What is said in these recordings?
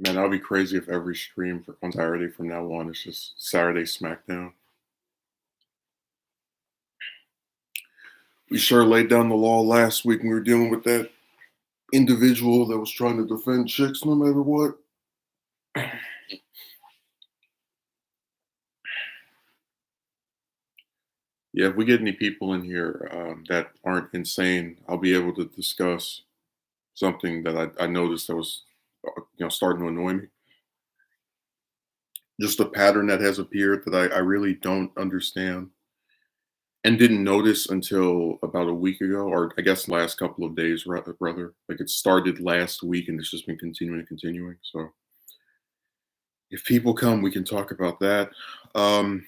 Man, that would be crazy if every stream for entirety from now on is just Saturday Smackdown. We sure laid down the law last week when we were dealing with that individual that was trying to defend chicks no matter what. Yeah, if we get any people in here that aren't insane, I'll be able to discuss something that I noticed that was, starting to annoy me. Just a pattern that has appeared that I really don't understand and didn't notice until about a week ago, or I guess last couple of days, rather. Like it started last week and it's just been continuing and continuing. So if people come, we can talk about that. Um,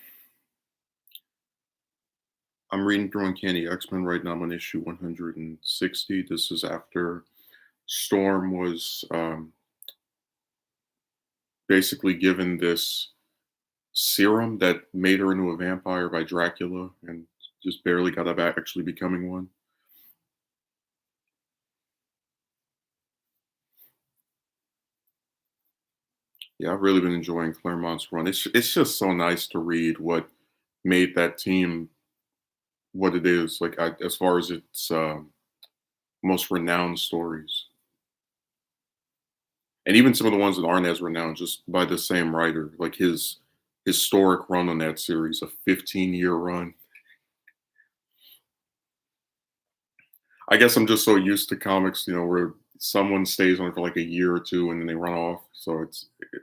I'm reading through Uncanny X-Men right now. I'm on issue 160. This is after Storm was basically given this serum that made her into a vampire by Dracula and just barely got about actually becoming one. Yeah, I've really been enjoying Claremont's run. It's just so nice to read what made that team what it is. Like as far as its most renowned stories, and even some of the ones that aren't as renowned, just by the same writer. Like his historic run on that series, a 15-year run. I guess I'm just so used to comics, where someone stays on it for like a year or two and then they run off. So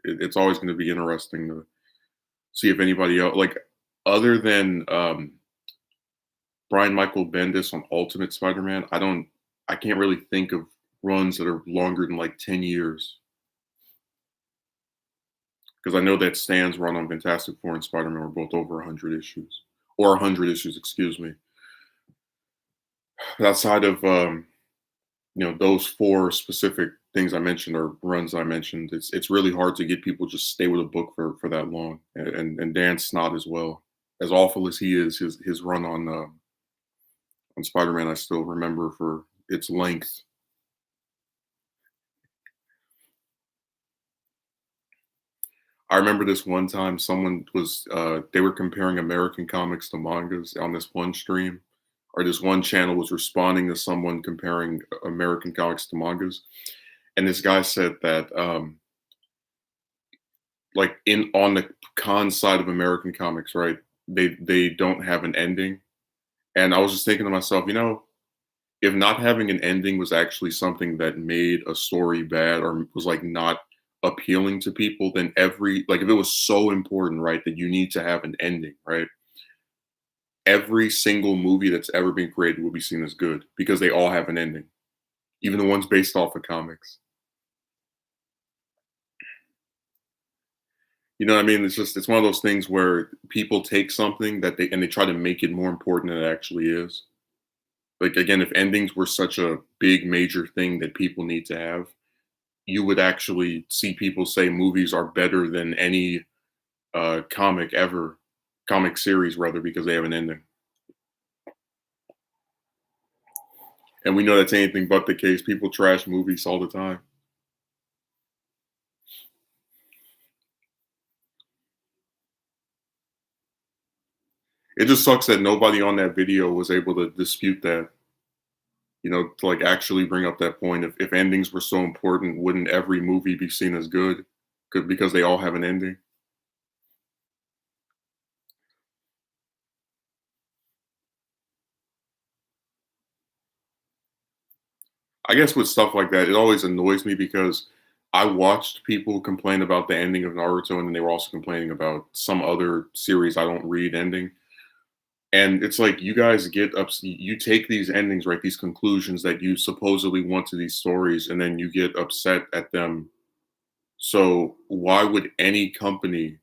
it's always going to be interesting to see if anybody else, like other than Brian Michael Bendis on Ultimate Spider-Man, I can't really think of runs that are longer than like 10 years. Because I know that Stan's run on Fantastic Four and Spider-Man were both over 100 issues. Or 100 issues, excuse me. Outside of those four specific things I mentioned or runs I mentioned, it's really hard to get people just stay with a book for that long. And Dan Snott as well. As awful as he is, his run on Spider-Man, I still remember for its length. I remember this one time someone was they were comparing American comics to mangas on this one stream, or this one channel was responding to someone comparing American comics to mangas, and this guy said that like in on the con side of American comics, right? They don't have an ending, and I was just thinking to myself, if not having an ending was actually something that made a story bad or was like not appealing to people, then if it was so important, right, that you need to have an ending, right? Every single movie that's ever been created will be seen as good because they all have an ending, even the ones based off of comics. You know what I mean? It's one of those things where people take something that they try to make it more important than it actually is. Like again, if endings were such a big major thing that people need to have, you would actually see people say movies are better than any comic series rather, because they have an ending. And we know that's anything but the case. People trash movies all the time. It just sucks that nobody on that video was able to dispute that. To like actually bring up that point. If endings were so important, wouldn't every movie be seen as good? Because they all have an ending. I guess with stuff like that, it always annoys me because I watched people complain about the ending of Naruto, and then they were also complaining about some other series I don't read ending. And it's like you guys get up, you take these endings, right? These conclusions that you supposedly want to these stories, and then you get upset at them. So why would any company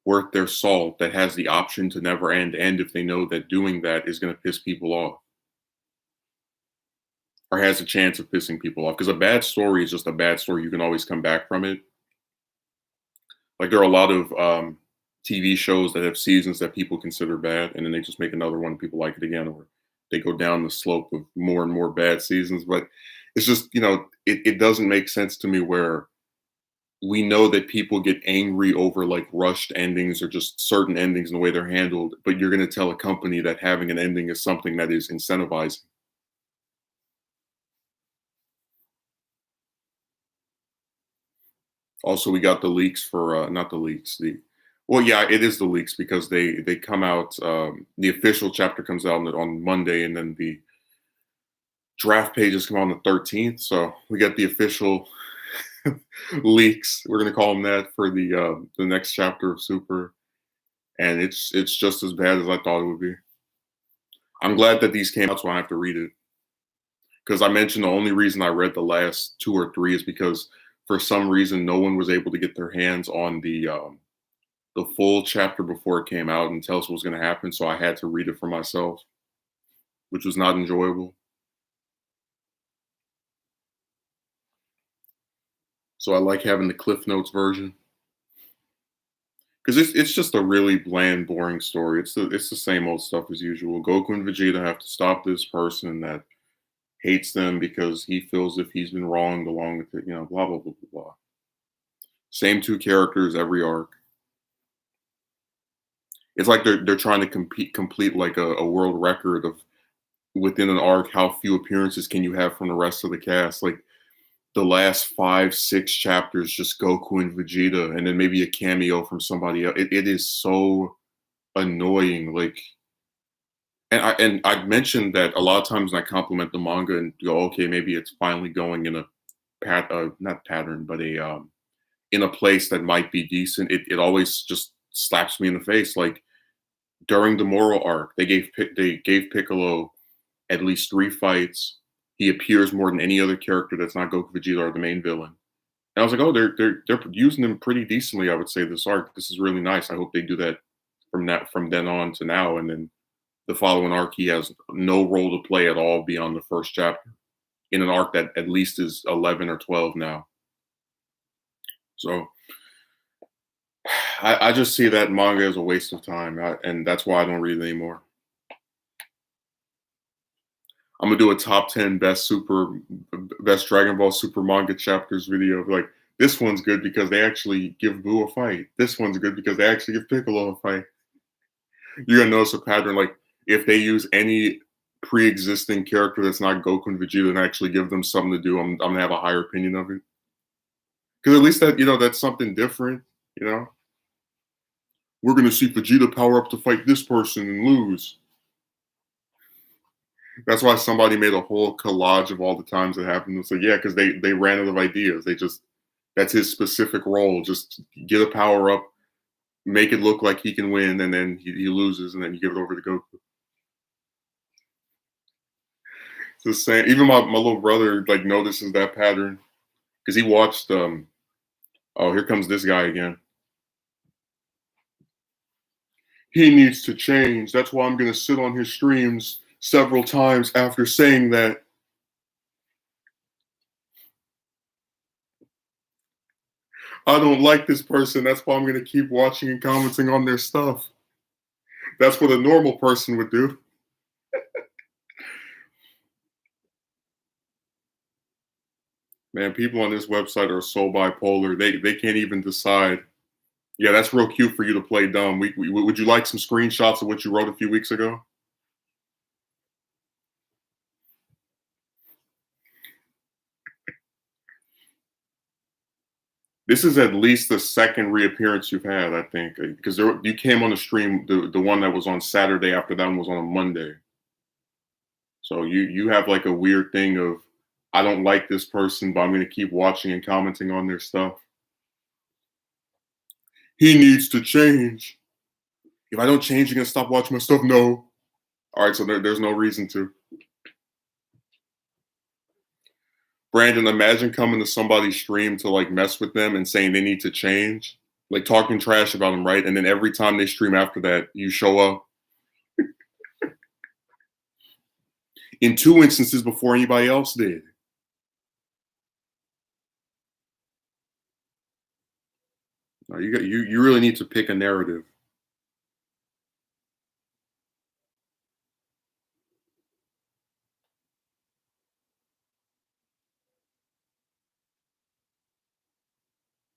worth their salt that has the option to never end if they know that doing that is going to piss people off or has a chance of pissing people off? Because a bad story is just a bad story. You can always come back from it. Like there are a lot of TV shows that have seasons that people consider bad, and then they just make another one, and people like it again, or they go down the slope of more and more bad seasons. But it's just it doesn't make sense to me where we know that people get angry over like rushed endings or just certain endings and the way they're handled, but you're going to tell a company that having an ending is something that is incentivizing. Also, we got the leaks for not the leaks, the well, yeah, it is the leaks because they come out. The official chapter comes out on Monday, and then the draft pages come out on the 13th. So we got the official leaks. We're gonna call them that for the next chapter of Super, and it's just as bad as I thought it would be. I'm glad that these came out, so I have to read it. Because I mentioned the only reason I read the last two or three is because for some reason no one was able to get their hands on the full chapter before it came out and tell us what was going to happen. So I had to read it for myself, which was not enjoyable. So I like having the Cliff Notes version because it's just a really bland, boring story. It's the same old stuff as usual. Goku and Vegeta have to stop this person that hates them because he feels if he's been wronged along with it, blah blah blah blah blah. Same two characters every arc. It's like they're trying to complete like a world record of within an arc how few appearances can you have from the rest of the cast. Like the last 5, 6 chapters, just Goku and Vegeta, and then maybe a cameo from somebody else. It is so annoying. Like, and I mentioned that a lot of times when I compliment the manga and go, okay, maybe it's finally going in a not pattern, but a in a place that might be decent. It always just slaps me in the face. Like during the Moral arc, they gave Piccolo at least 3 fights. He appears more than any other character that's not Goku, Vegeta, or the main villain. And I was like, oh, they're using him pretty decently. I would say this arc. This is really nice. I hope they do that from then on to now. And then the following arc, he has no role to play at all beyond the first chapter in an arc that at least is 11 or 12 now. So I just see that manga as a waste of time, and that's why I don't read it anymore. I'm gonna do a top 10 best Dragon Ball Super manga chapters video. Like this one's good because they actually give Boo a fight. This one's good because they actually give Piccolo a fight. You're gonna notice a pattern. Like if they use any pre-existing character that's not Goku and Vegeta and actually give them something to do, I'm gonna have a higher opinion of it. Because at least that's something different. You know, we're gonna see Vegeta power up to fight this person and lose. That's why somebody made a whole collage of all the times it happened. It's like, yeah, because they ran out of ideas. They just that's his specific role. Just get a power up, make it look like he can win, and then he loses, and then you give it over to Goku. It's the same. Even my little brother like notices that pattern because he watched. Oh, here comes this guy again. He needs to change. That's why I'm gonna sit on his streams several times after saying that. I don't like this person. That's why I'm going to keep watching and commenting on their stuff. That's what a normal person would do. Man, people on this website are so bipolar. They can't even decide. Yeah, that's real cute for you to play dumb. Would you like some screenshots of what you wrote a few weeks ago? This is at least the second reappearance you've had, I think, because you came on the stream. The one that was on Saturday after that one was on a Monday. So you have like a weird thing of I don't like this person, but I'm going to keep watching and commenting on their stuff. He needs to change. If I don't change, you're going to stop watching my stuff? No. All right, so there's no reason to. Brandon, imagine coming to somebody's stream to like mess with them and saying they need to change, like talking trash about them, right? And then every time they stream after that, you show up. In 2 instances before anybody else did. No, you really need to pick a narrative.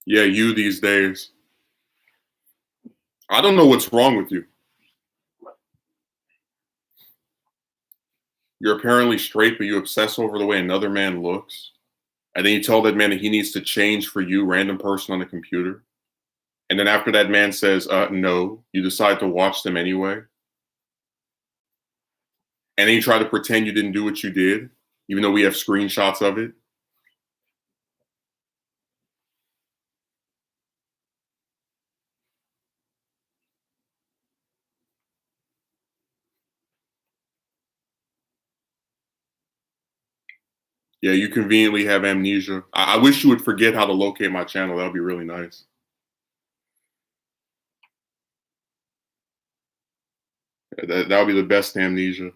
Yeah, you these days. I don't know what's wrong with you. You're apparently straight, but you obsess over the way another man looks. And then you tell that man that he needs to change for you, random person on the computer. And then after that man says, no, you decide to watch them anyway. And then you try to pretend you didn't do what you did, even though we have screenshots of it. Yeah, you conveniently have amnesia. I wish you would forget how to locate my channel. That would be really nice. That would be the best amnesia.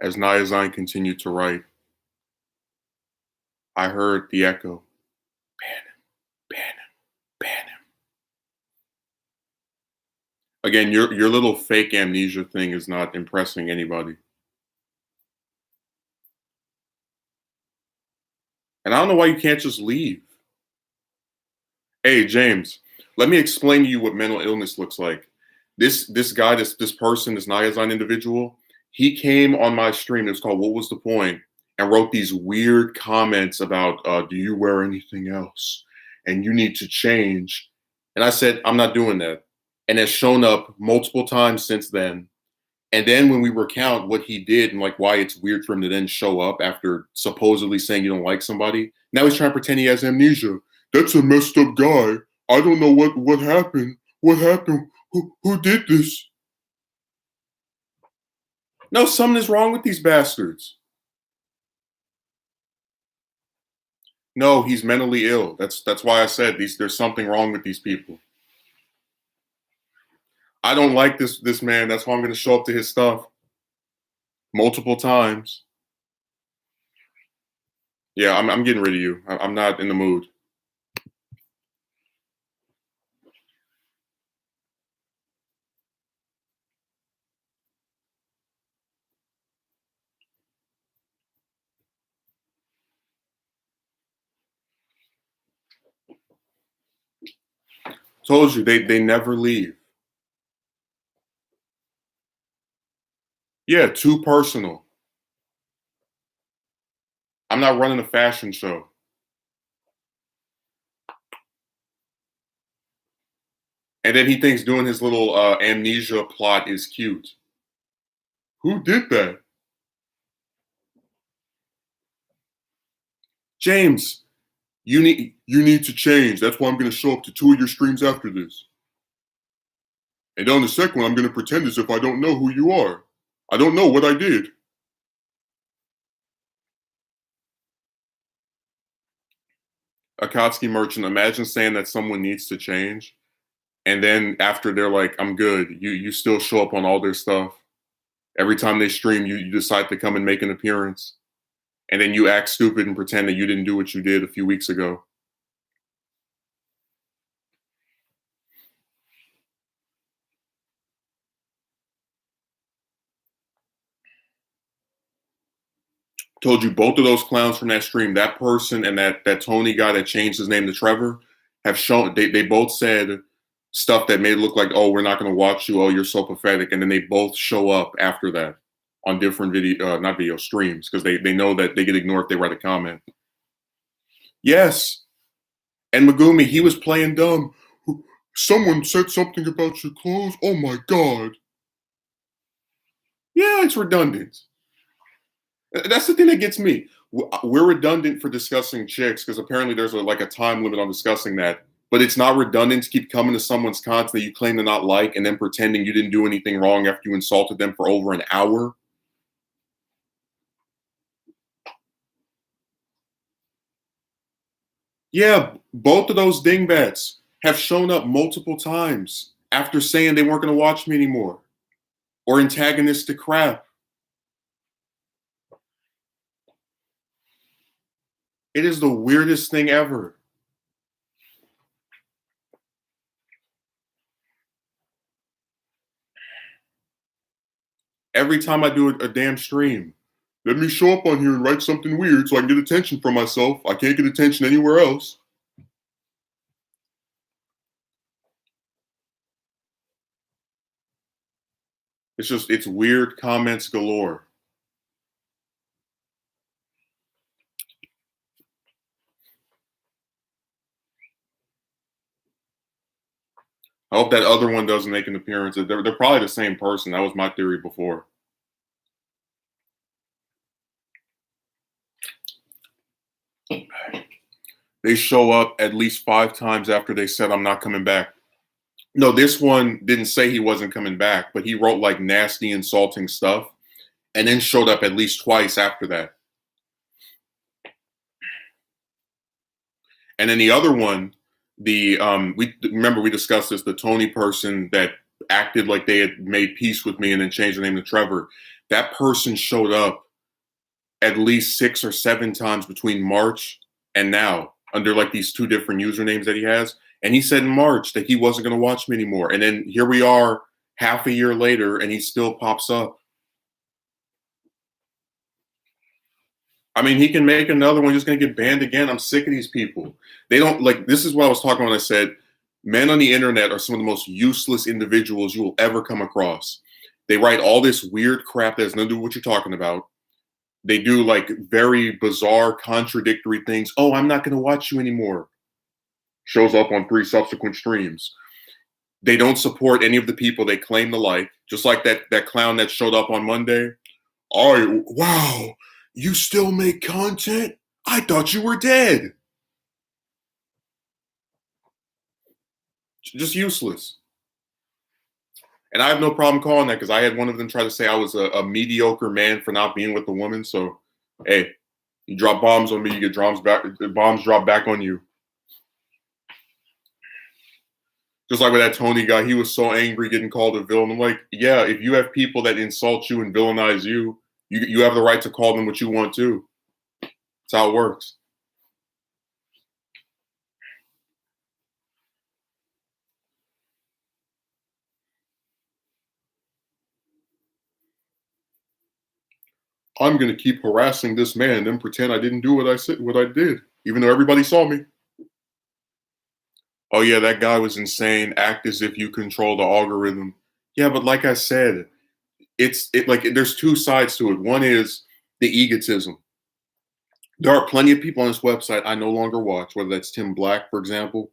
As Nyazine continued to write, I heard the echo. Ban him, ban him, ban him. Again, your little fake amnesia thing is not impressing anybody. And I don't know why you can't just leave. Hey, James, let me explain to you what mental illness looks like. This guy, this person, this Nyazine individual, he came on my stream. It's called "What Was the Point?" and wrote these weird comments about, "Do you wear anything else?" and "You need to change." And I said, "I'm not doing that," and has shown up multiple times since then. And then when we recount what he did and like why it's weird for him to then show up after supposedly saying you don't like somebody, now he's trying to pretend he has amnesia. That's a messed up guy. I don't know what happened. What happened? Who did this? No, something is wrong with these bastards. No, he's mentally ill. That's why I said there's something wrong with these people. I don't like this man. That's why I'm gonna show up to his stuff multiple times. Yeah, I'm getting rid of you. I'm not in the mood. Told you they never leave. Yeah, too personal. I'm not running a fashion show. And then he thinks doing his little amnesia plot is cute. Who did that? James, you need to change. That's why I'm gonna show up to two of your streams after this. And on the second one, I'm gonna pretend as if I don't know who you are. I don't know what I did. Akatsuki merchant, imagine saying that someone needs to change, and then after they're like, I'm good, you still show up on all their stuff. Every time they stream, you decide to come and make an appearance. And then you act stupid and pretend that you didn't do what you did a few weeks ago. Told you both of those clowns from that stream, that person and that Tony guy that changed his name to Trevor, have shown they both said stuff that made it look like, oh, we're not going to watch you. Oh, you're so pathetic. And then they both show up after that on different video, not video streams, because they know that they get ignored if they write a comment. Yes. And Megumi, he was playing dumb. Someone said something about your clothes. Oh my God. Yeah, it's redundant. That's the thing that gets me. We're redundant for discussing chicks because apparently there's like a time limit on discussing that. But it's not redundant to keep coming to someone's content that you claim to not like and then pretending you didn't do anything wrong after you insulted them for over an hour. Yeah, both of those dingbats have shown up multiple times after saying they weren't going to watch me anymore or antagonistic crap. It is the weirdest thing ever. Every time I do a damn stream, let me show up on here and write something weird so I can get attention from myself. I can't get attention anywhere else. It's weird comments galore. I hope that other one doesn't make an appearance. They're probably the same person. That was my theory before. They show up at least 5 times after they said I'm not coming back. No, this one didn't say he wasn't coming back, but he wrote like nasty, insulting stuff, and then showed up at least twice after that. And then the other one, we discussed this, the Tony person that acted like they had made peace with me and then changed their name to Trevor. That person showed up at least 6 or 7 times between March and now under like these 2 different usernames that he has. And he said in March that he wasn't going to watch me anymore. And then here we are half a year later and he still pops up. I mean, he can make another one, just going to get banned again. I'm sick of these people. They don't like, this is what I was talking about when I said, men on the internet are some of the most useless individuals you will ever come across. They write all this weird crap that has nothing to do with what you're talking about. They do like very bizarre, contradictory things. Oh, I'm not going to watch you anymore. Shows up on 3 subsequent streams. They don't support any of the people they claim to like. Just like that clown that showed up on Monday. Oh, wow, you still make content? I thought you were dead. Just useless. And I have no problem calling that because I had one of them try to say I was a mediocre man for not being with a woman. So, hey, you drop bombs on me, you get bombs drop back on you. Just like with that Tony guy, he was so angry getting called a villain. I'm like, yeah, if you have people that insult you and villainize you, you have the right to call them what you want to. That's how it works. I'm gonna keep harassing this man and then pretend I didn't do what I did, even though everybody saw me. Oh yeah, that guy was insane. Act as if you control the algorithm. Yeah, but like I said, it like there's 2 sides to it. One is the egotism. There are plenty of people on this website I no longer watch, whether that's Tim Black, for example,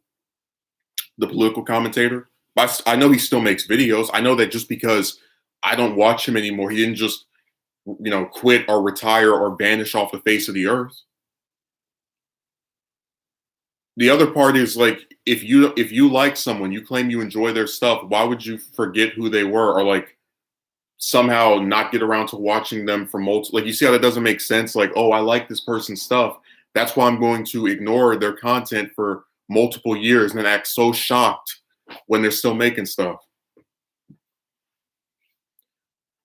the political commentator. I know he still makes videos. I know that just because I don't watch him anymore, he didn't just quit or retire or vanish off the face of the earth. The other part is like if you like someone, you claim you enjoy their stuff, why would you forget who they were or like somehow not get around to watching them for multiple, like, you see how that doesn't make sense? Like, oh, I like this person's stuff, that's why I'm going to ignore their content for multiple years and then act so shocked when they're still making stuff.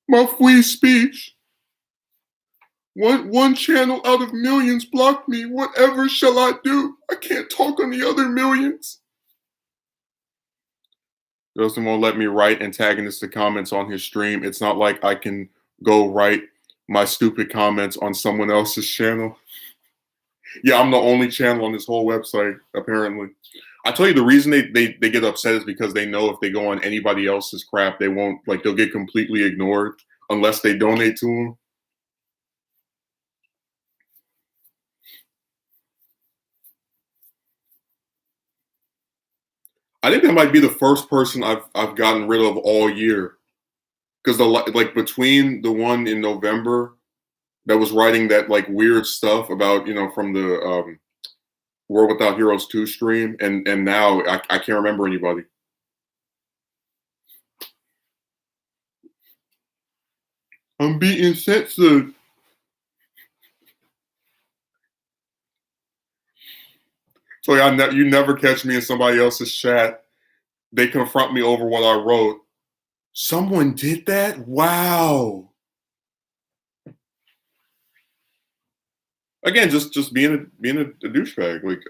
My free speech. One channel out of millions blocked me. Whatever shall I do? I can't talk on the other millions. Justin won't let me write antagonistic comments on his stream. It's not like I can go write my stupid comments on someone else's channel. Yeah, I'm the only channel on this whole website, apparently. I tell you, the reason they get upset is because they know if they go on anybody else's crap, they won't, like, they'll get completely ignored unless they donate to them. I think that might be the first person I've gotten rid of all year, because between the one in November that was writing that like weird stuff about from the World Without Heroes 2 stream, and now I can't remember anybody. I'm being censored. So you never catch me in somebody else's chat. They confront me over what I wrote. Someone did that? Wow. Again, just being a douchebag. Like,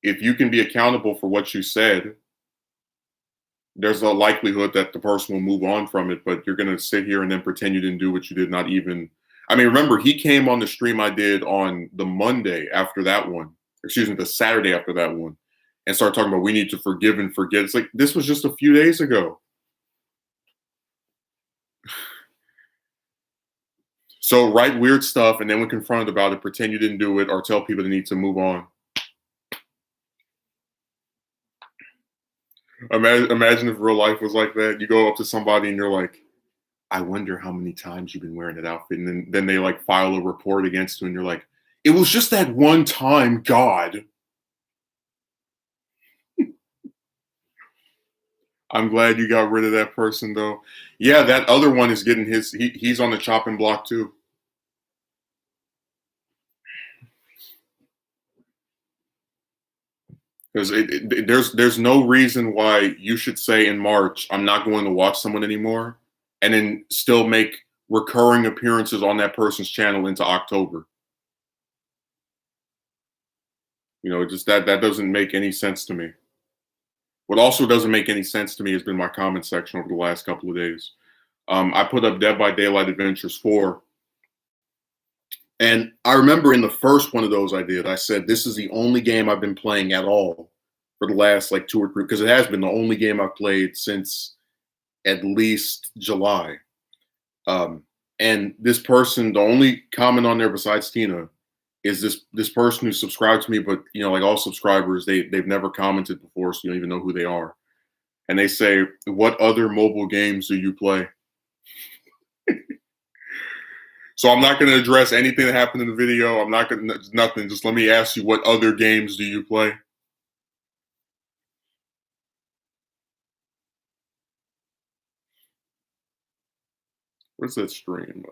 if you can be accountable for what you said, there's a likelihood that the person will move on from it, but you're going to sit here and then pretend you didn't do what you did. Not even, I mean, remember, he came on the stream I did on the Monday after that one, excuse me, the Saturday after that one, and started talking about we need to forgive and forget. It's like, this was just a few days ago. So write weird stuff, and then when confronted about it, pretend you didn't do it, or tell people they need to move on. Imagine if real life was like that. You go up to somebody and you're like, I wonder how many times you've been wearing that outfit. And then they like file a report against you and you're like, it was just that one time, God. I'm glad you got rid of that person though. Yeah, that other one is getting he's on the chopping block too. Because there's no reason why you should say in March, I'm not going to watch someone anymore, and then still make recurring appearances on that person's channel into October. Just that doesn't make any sense to me. What also doesn't make any sense to me has been my comment section over the last couple of days. I put up Dead by Daylight Adventures 4. And I remember in the first one of those I did, I said, this is the only game I've been playing at all for the last like 2 or 3, because it has been the only game I've played since at least July. And this person, the only comment on there besides Tina is this person who subscribed to me, but like all subscribers, they've never commented before, so you don't even know who they are. And they say, what other mobile games do you play? So I'm not going to address anything that happened in the video. I'm not going to, nothing. Just let me ask you, what other games do you play? Where's that stream?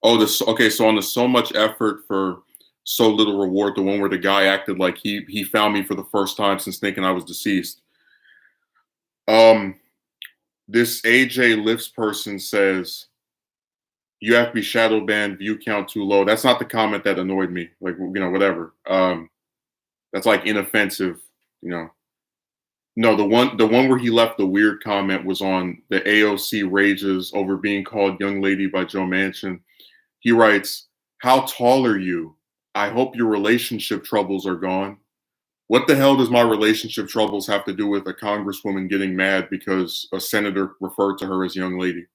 Okay. So on the so much effort for so little reward, the one where the guy acted like he found me for the first time since thinking I was deceased. This AJ Lifts person says, you have to be shadow banned, view count too low. That's not the comment that annoyed me. Like, whatever. That's like inoffensive, No, the one where he left the weird comment was on the AOC rages over being called young lady by Joe Manchin. He writes, how tall are you? I hope your relationship troubles are gone. What the hell does my relationship troubles have to do with a congresswoman getting mad because a senator referred to her as young lady?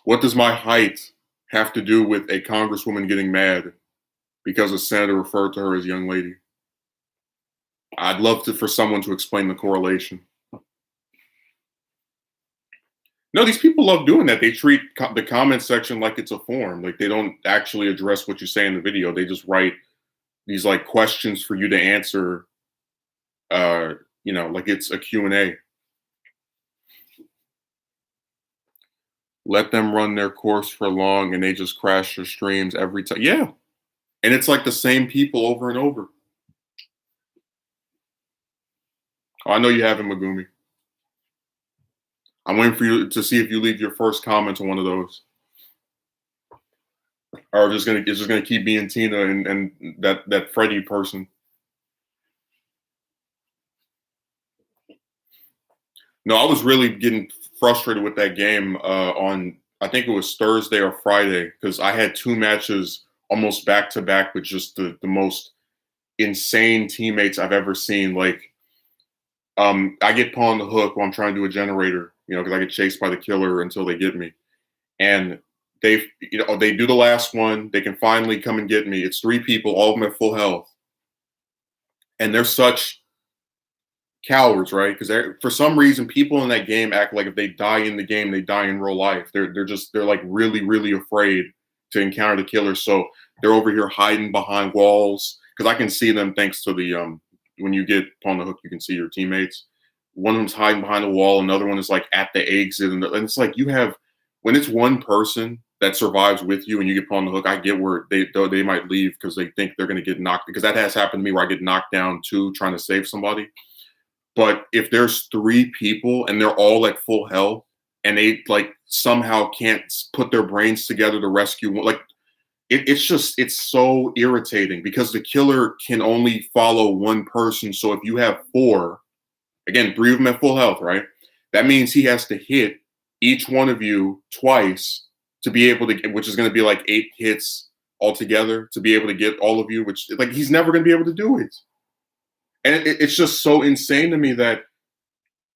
What does my height have to do with a congresswoman getting mad because a senator referred to her as young lady? I'd love for someone to explain the correlation. No, these people love doing that. They treat the comment section like it's a forum. Like they don't actually address what you say in the video. They just write these like questions for you to answer, like it's a Q&A. Let them run their course for long and they just crash their streams every time. Yeah. And it's like the same people over and over. Oh, I know you haven't, Megumi. I'm waiting for you to see if you leave your first comment on one of those. Or it's just gonna keep being Tina and that Freddy person. No, I was really getting frustrated with that game on, I think it was Thursday or Friday, because I had 2 matches almost back to back with just the most insane teammates I've ever seen. Like, I get put on the hook while I'm trying to do a generator, because I get chased by the killer until they get me. And they do the last one. They can finally come and get me. It's 3 people, all of them at full health. And they're such cowards, right? Because for some reason, people in that game act like if they die in the game, they die in real life. They're like really really afraid to encounter the killer, so they're over here hiding behind walls. Because I can see them thanks to the when you get on the hook, you can see your teammates. One of them's hiding behind the wall, another one is like at the exit, and it's like you have when it's one person that survives with you and you get put on the hook. I get where they might leave because they think they're going to get knocked, because that has happened to me where I get knocked down too trying to save somebody. But if there's three people and they're all at full health and they like somehow can't put their brains together to rescue one, like it's so irritating because the killer can only follow one person. So if you have four, again, three of them at full health, right? That means he has to hit each one of you twice to be able to get, which is going to be like 8 hits altogether to be able to get all of you, which like he's never going to be able to do it. And it's just so insane to me that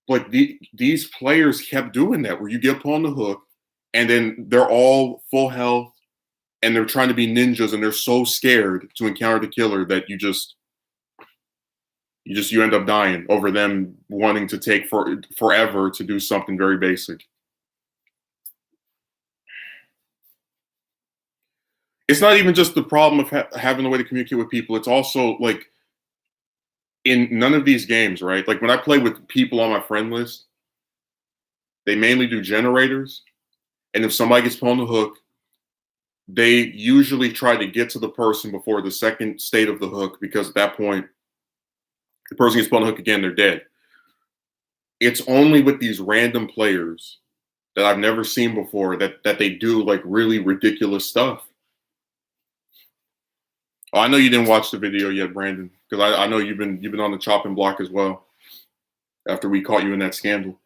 like these players kept doing that where you get put on the hook and then they're all full health and they're trying to be ninjas and they're so scared to encounter the killer that you end up dying over them wanting to take forever to do something very basic. It's not even just the problem of having a way to communicate with people. It's also like in none of these games, right? Like when I play with people on my friend list, they mainly do generators. And if somebody gets put on the hook, they usually try to get to the person before the second state of the hook, because at that point, the person gets put on the hook again, they're dead. It's only with these random players that I've never seen before that they do like really ridiculous stuff. Oh, I know you didn't watch the video yet, Brandon, because I know you've been on the chopping block as well after we caught you in that scandal.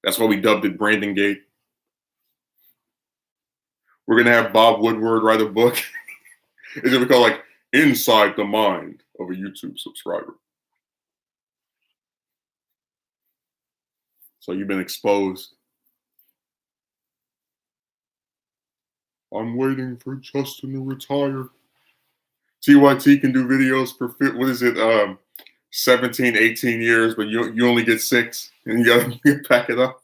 That's why we dubbed it Brandon Gate. We're gonna have Bob Woodward write a book. It's gonna be called like Inside the Mind of a YouTube Subscriber. So you've been exposed. I'm waiting for Justin to retire. TYT can do videos for what is it, 17, 18 years, but you only get 6 and you gotta pack it up.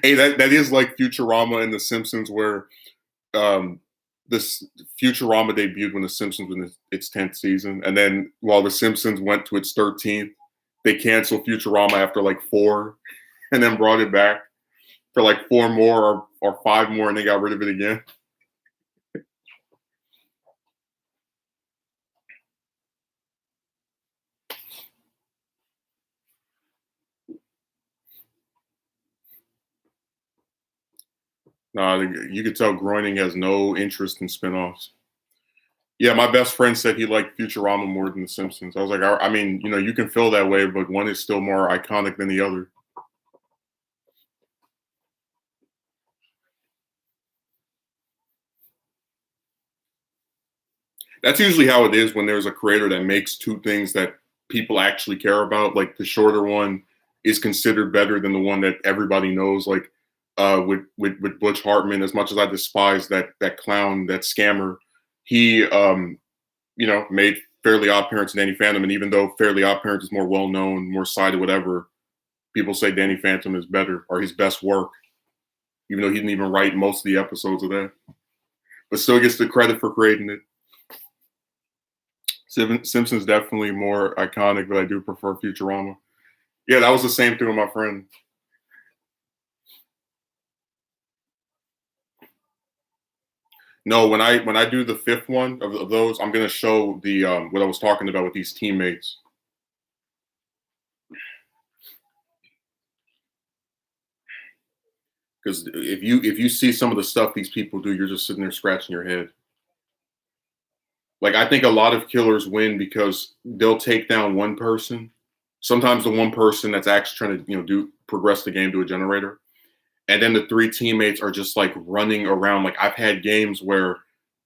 Hey, that is like Futurama and The Simpsons, where this Futurama debuted when The Simpsons was in its 10th season, and then while The Simpsons went to its 13th, they canceled Futurama after like 4, and then brought it back for like 4 more or 5 more, and they got rid of it again. You could tell Groening has no interest in spinoffs. Yeah, my best friend said he liked Futurama more than The Simpsons. I was like, I mean, you can feel that way, but one is still more iconic than the other. That's usually how it is when there's a creator that makes 2 things that people actually care about. Like the shorter one is considered better than the one that everybody knows. Like with Butch Hartman, as much as I despise that clown, that scammer, he made Fairly Odd Parents and Danny Phantom, and even though Fairly Odd Parents is more well known, more cited, whatever, people say Danny Phantom is better or his best work, even though he didn't even write most of the episodes of that, but still gets the credit for creating it. Simpsons definitely more iconic, but I do prefer Futurama. Yeah, that was the same thing with my friend. No, when I do the 5th one of those, I'm gonna show the what I was talking about with these teammates. Because if you see some of the stuff these people do, you're just sitting there scratching your head. Like I think a lot of killers win because they'll take down one person. Sometimes the one person that's actually trying to do progress the game to a generator, and then the 3 teammates are just like running around. Like I've had games where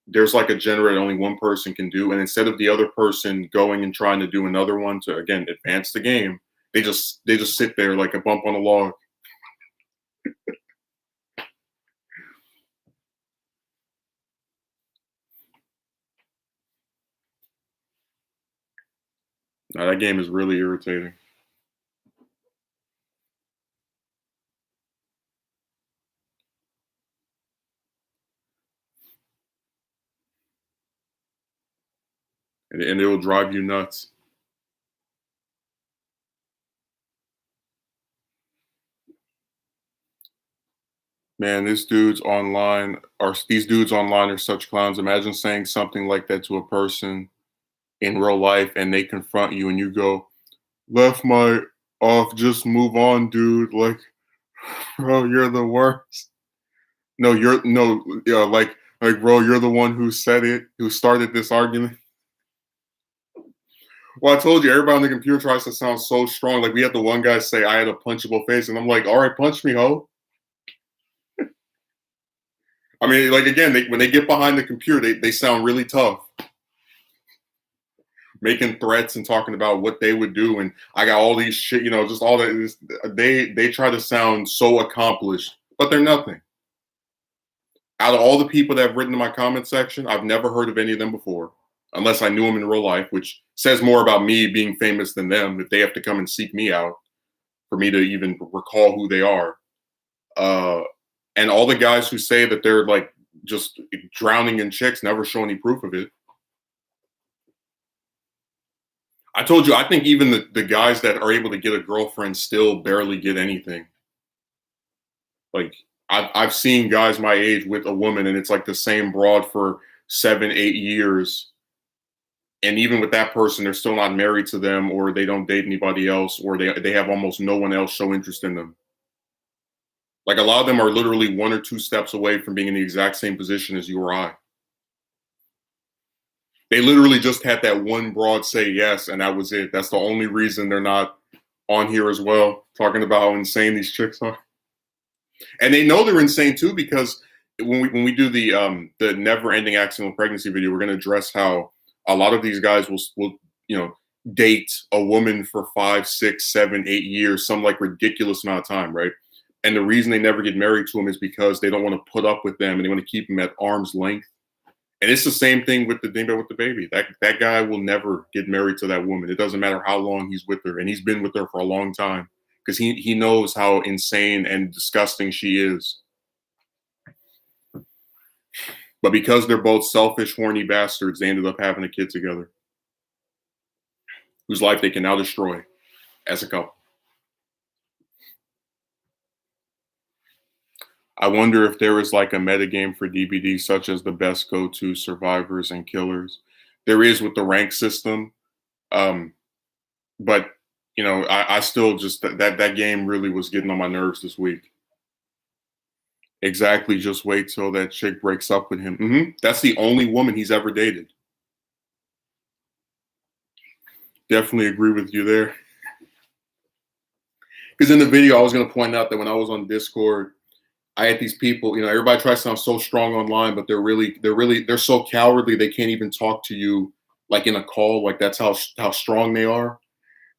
there's like a generator only one person can do, and instead of the other person going and trying to do another one to again advance the game, they just sit there like a bump on a log. Now, that game is really irritating. And it will drive you nuts. Man, these dudes online are such clowns. Imagine saying something like that to a person in real life and they confront you and you go, left my off, just move on, dude. Like, bro, you're the worst. No, you're no, yeah, like, bro, you're the one who said it, who started this argument. Well, I told you, everybody on the computer tries to sound so strong. Like, we had the one guy say, I had a punchable face, and I'm like, all right, punch me, ho. I mean, like, again, when they get behind the computer, they sound really tough, making threats and talking about what they would do. And I got all these shit, just all that. They try to sound so accomplished, but they're nothing. Out of all the people that have written in my comment section, I've never heard of any of them before, unless I knew them in real life, which says more about me being famous than them if they have to come and seek me out for me to even recall who they are. Uh, and all the guys who say that they're like just drowning in chicks never show any proof of it. I told you, I think even the guys that are able to get a girlfriend still barely get anything. Like, I've seen guys my age with a woman, and it's like the same broad for 7, 8 years. And even with that person, they're still not married to them, or they don't date anybody else, or they have almost no one else show interest in them. Like, a lot of them are literally 1 or 2 steps away from being in the exact same position as you or I. They literally just had that one broad say yes, and that was it. That's the only reason they're not on here as well, talking about how insane these chicks are. And they know they're insane too, because when we do the never ending accidental pregnancy video, we're going to address how a lot of these guys will date a woman for 5, 6, 7, 8 years, some like ridiculous amount of time, right? And the reason they never get married to them is because they don't want to put up with them and they want to keep them at arm's length. And it's the same thing with the dingbat with the baby. That guy will never get married to that woman. It doesn't matter how long he's with her, and he's been with her for a long time because he knows how insane and disgusting she is. But because they're both selfish, horny bastards, they ended up having a kid together, whose life they can now destroy as a couple. I wonder if there is like a metagame for DBD, such as the best go-to survivors and killers. There is with the rank system, but I still just that game really was getting on my nerves this week. Exactly. Just wait till that chick breaks up with him. That's the only woman he's ever dated. Definitely agree with you there. Because in the video, I was going to point out that when I was on Discord, I had these people. Everybody tries to sound so strong online, but they're so cowardly they can't even talk to you like in a call. Like, that's how strong they are.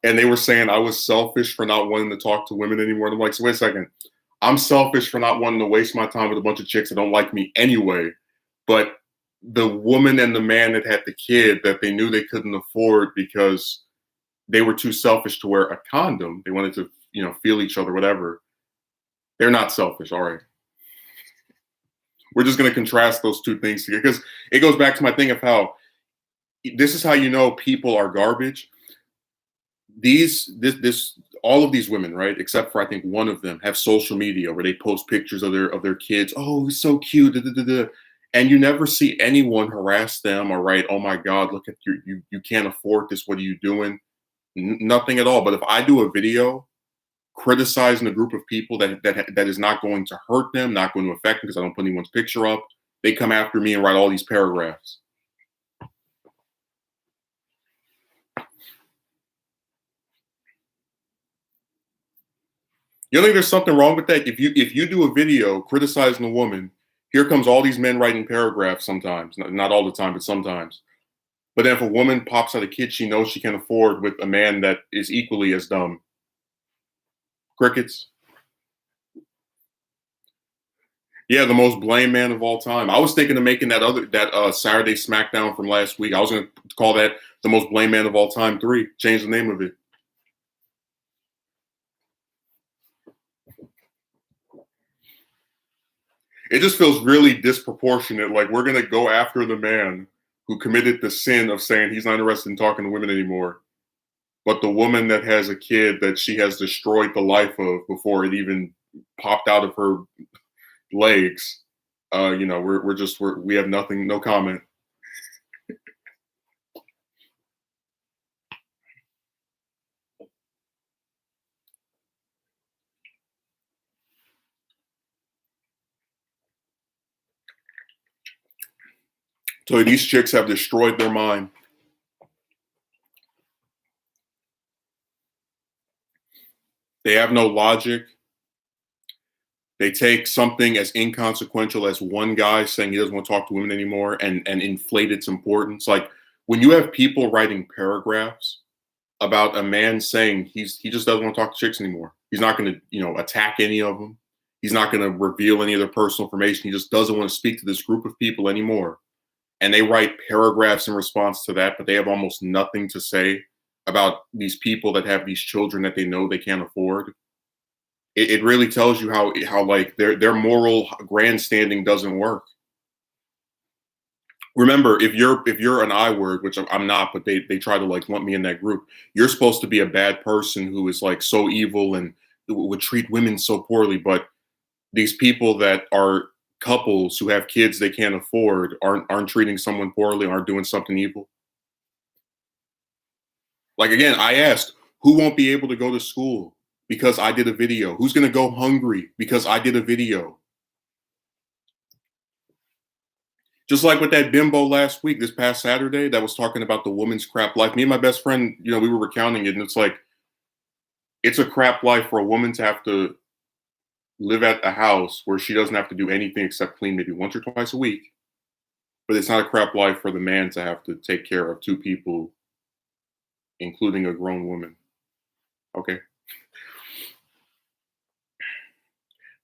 And they were saying I was selfish for not wanting to talk to women anymore. And I'm like, so wait a second. I'm selfish for not wanting to waste my time with a bunch of chicks that don't like me anyway. But the woman and the man that had the kid that they knew they couldn't afford because they were too selfish to wear a condom. They wanted to, feel each other, whatever. They're not selfish. All right. We're just going to contrast those two things together because it goes back to my thing of how this is how you know people are garbage. All of these women, right, except for I think one of them, have social media where they post pictures of their kids. Oh, he's so cute, da, da, da, da. And you never see anyone harass them or write, "Oh my God, look at you can't afford this. What are you doing?" Nothing at all. But if I do a video criticizing a group of people that is not going to hurt them, not going to affect them because I don't put anyone's picture up, they come after me and write all these paragraphs. You don't think there's something wrong with that? If you do a video criticizing a woman, here comes all these men writing paragraphs sometimes. Not all the time, but sometimes. But then if a woman pops out a kid she knows she can afford with a man that is equally as dumb, crickets. Yeah, the most blame man of all time. I was thinking of making that Saturday Smackdown from last week. I was going to call that the most blame man of all time 3. Change the name of it. It just feels really disproportionate. Like we're going to go after the man who committed the sin of saying he's not interested in talking to women anymore, but the woman that has a kid that she has destroyed the life of before it even popped out of her legs. We have nothing, no comment. So these chicks have destroyed their mind. They have no logic. They take something as inconsequential as one guy saying he doesn't want to talk to women anymore and inflate its importance. Like when you have people writing paragraphs about a man saying he just doesn't want to talk to chicks anymore. He's not going to, attack any of them. He's not going to reveal any of their personal information. He just doesn't want to speak to this group of people anymore. And they write paragraphs in response to that, but they have almost nothing to say about these people that have these children that they know they can't afford. It really tells you how like their moral grandstanding doesn't work. Remember, if you're an I word, which I'm not, but they try to like lump me in that group, you're supposed to be a bad person who is like so evil and would treat women so poorly. But these people that are couples who have kids they can't afford aren't treating someone poorly, aren't doing something evil. Like again, I asked, who won't be able to go to school because I did a video? Who's going to go hungry because I did a video? Just like with that bimbo last week, this past Saturday, that was talking about the woman's crap life. Me and my best friend, we were recounting it, and it's like it's a crap life for a woman to have to live at a house where she doesn't have to do anything except clean maybe once or twice a week. But it's not a crap life for the man to have to take care of 2 people, including a grown woman. Okay.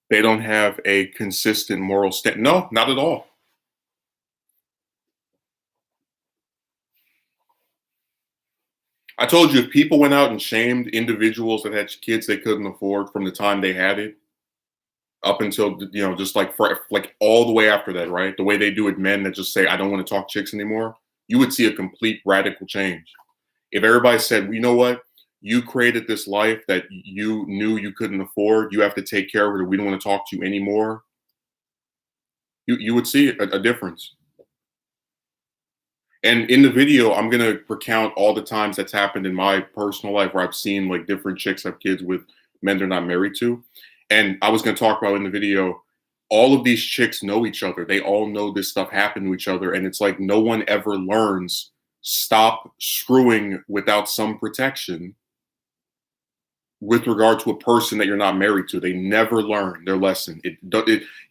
They don't have a consistent moral stand. No, not at all. I told you if people went out and shamed individuals that had kids they couldn't afford from the time they had it up until just like like all the way after that, right? The way they do with men that just say I don't want to talk chicks anymore, you would see a complete radical change. If everybody said, well, you know what, you created this life that you knew you couldn't afford, you have to take care of it, or we don't want to talk to you anymore, you would see a difference. And in the video, I'm gonna recount all the times that's happened in my personal life where I've seen like different chicks have kids with men they're not married to. And I was gonna talk about in the video, all of these chicks know each other. They all know this stuff happened to each other. And it's like no one ever learns, stop screwing without some protection with regard to a person that you're not married to. They never learn their lesson.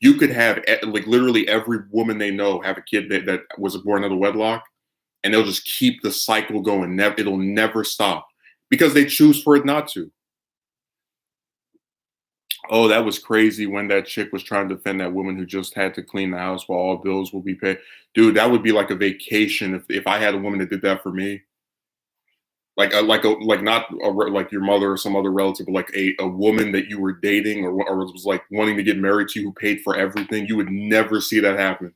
You could have like literally every woman they know have a kid that was born out of wedlock, and they'll just keep the cycle going. It'll never stop because they choose for it not to. Oh, that was crazy when that chick was trying to defend that woman who just had to clean the house while all bills will be paid. Dude, that would be like a vacation if I had a woman that did that for me. Like not like your mother or some other relative, but like a woman that you were dating or was like wanting to get married to who paid for everything. You would never see that happen.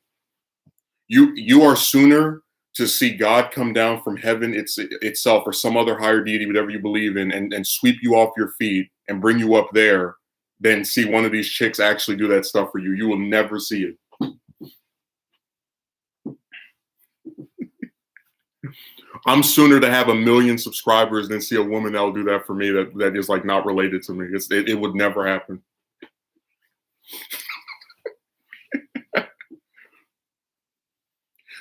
You are sooner to see God come down from heaven itself or some other higher deity, whatever you believe in, and sweep you off your feet and bring you up there than see one of these chicks actually do that stuff for you. You will never see it. I'm sooner to have 1 million subscribers than see a woman that will do that for me that is like not related to me. It would never happen.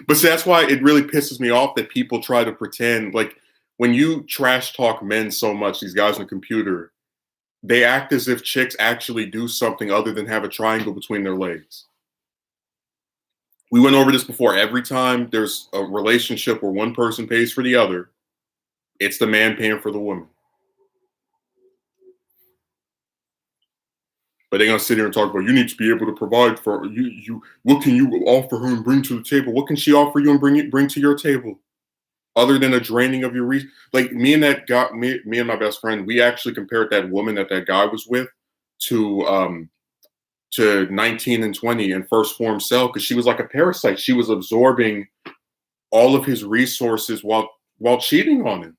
But see, that's why it really pisses me off that people try to pretend like when you trash talk men so much, these guys on the computer, they act as if chicks actually do something other than have a triangle between their legs. We went over this before. Every time there's a relationship where one person pays for the other, it's the man paying for the woman. But they're gonna sit here and talk about you need to be able to provide for you. What can you offer her and bring to the table? What can she offer you and bring to your table? Other than a draining of your like me and that guy, me and my best friend, we actually compared that woman that guy was with to 19 and 20 and first form cell because she was like a parasite. She was absorbing all of his resources while cheating on him.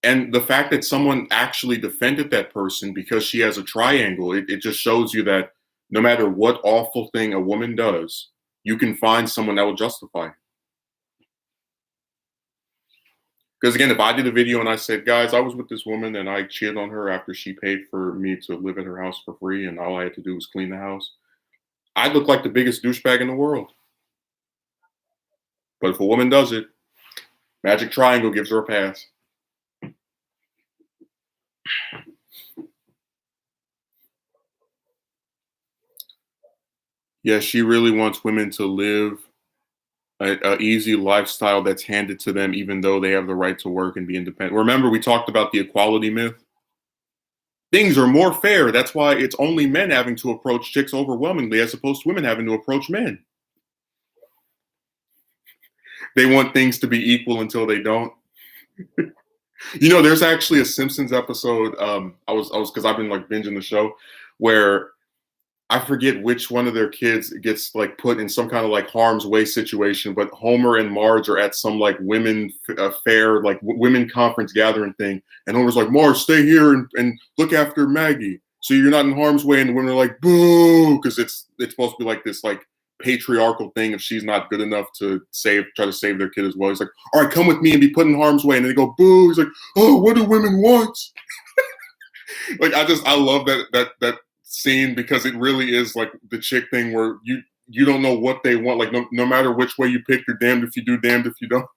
And the fact that someone actually defended that person because she has a triangle, it just shows you that no matter what awful thing a woman does, you can find someone that will justify it. Because again, if I did a video and I said, guys, I was with this woman and I cheated on her after she paid for me to live at her house for free and all I had to do was clean the house, I'd look like the biggest douchebag in the world. But if a woman does it, Magic Triangle gives her a pass. Yeah, she really wants women to live a easy lifestyle that's handed to them, even though they have the right to work and be independent. Remember, we talked about the equality myth. Things are more fair. That's why it's only men having to approach chicks overwhelmingly, as opposed to women having to approach men. They want things to be equal until they don't. You know, there's actually a Simpsons episode. I was because I've been like binging the show, where I forget which one of their kids gets like put in some kind of like harm's way situation, but Homer and Marge are at some like women fair, like women conference gathering thing. And Homer's like, Marge, stay here and look after Maggie. So you're not in harm's way. And the women are like, boo, because it's supposed to be like this like patriarchal thing if she's not good enough to try to save their kid as well. He's like, all right, come with me and be put in harm's way. And they go, boo. He's like, oh, what do women want? Like I love that scene because it really is like the chick thing where you don't know what they want. Like no matter which way you pick, you're damned if you do, damned if you don't.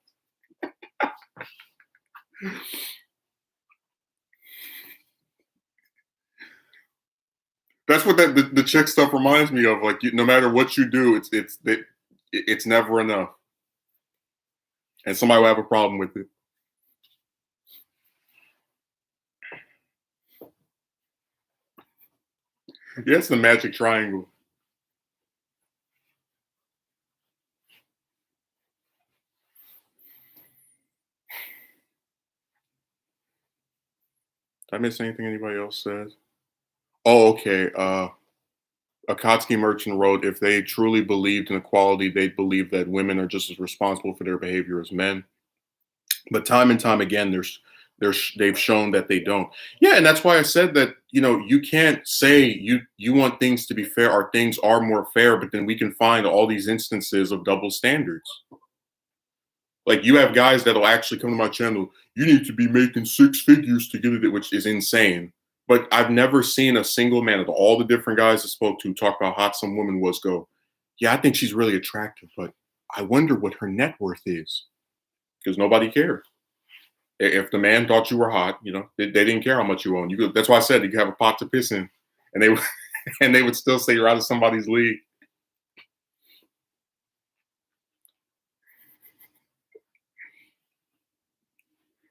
That's what the chick stuff reminds me of. Like no matter what you do, it's never enough, and somebody will have a problem with it. Yeah, it's the Magic Triangle. Did I miss anything anybody else says? Oh, okay. Akatsuki Merchant wrote, if they truly believed in equality, they'd believe that women are just as responsible for their behavior as men. But time and time again, they've shown that they don't. Yeah, and that's why I said that, you can't say you want things to be fair or things are more fair, but then we can find all these instances of double standards. Like you have guys that'll actually come to my channel, you need to be making 6 figures to get it, which is insane. But I've never seen a single man of all the different guys I spoke to talk about how hot some woman was go, yeah, I think she's really attractive, but I wonder what her net worth is. Because nobody cared. If the man thought you were hot, they didn't care how much you own. That's why I said you could have a pot to piss in, and they would still say you're out of somebody's league.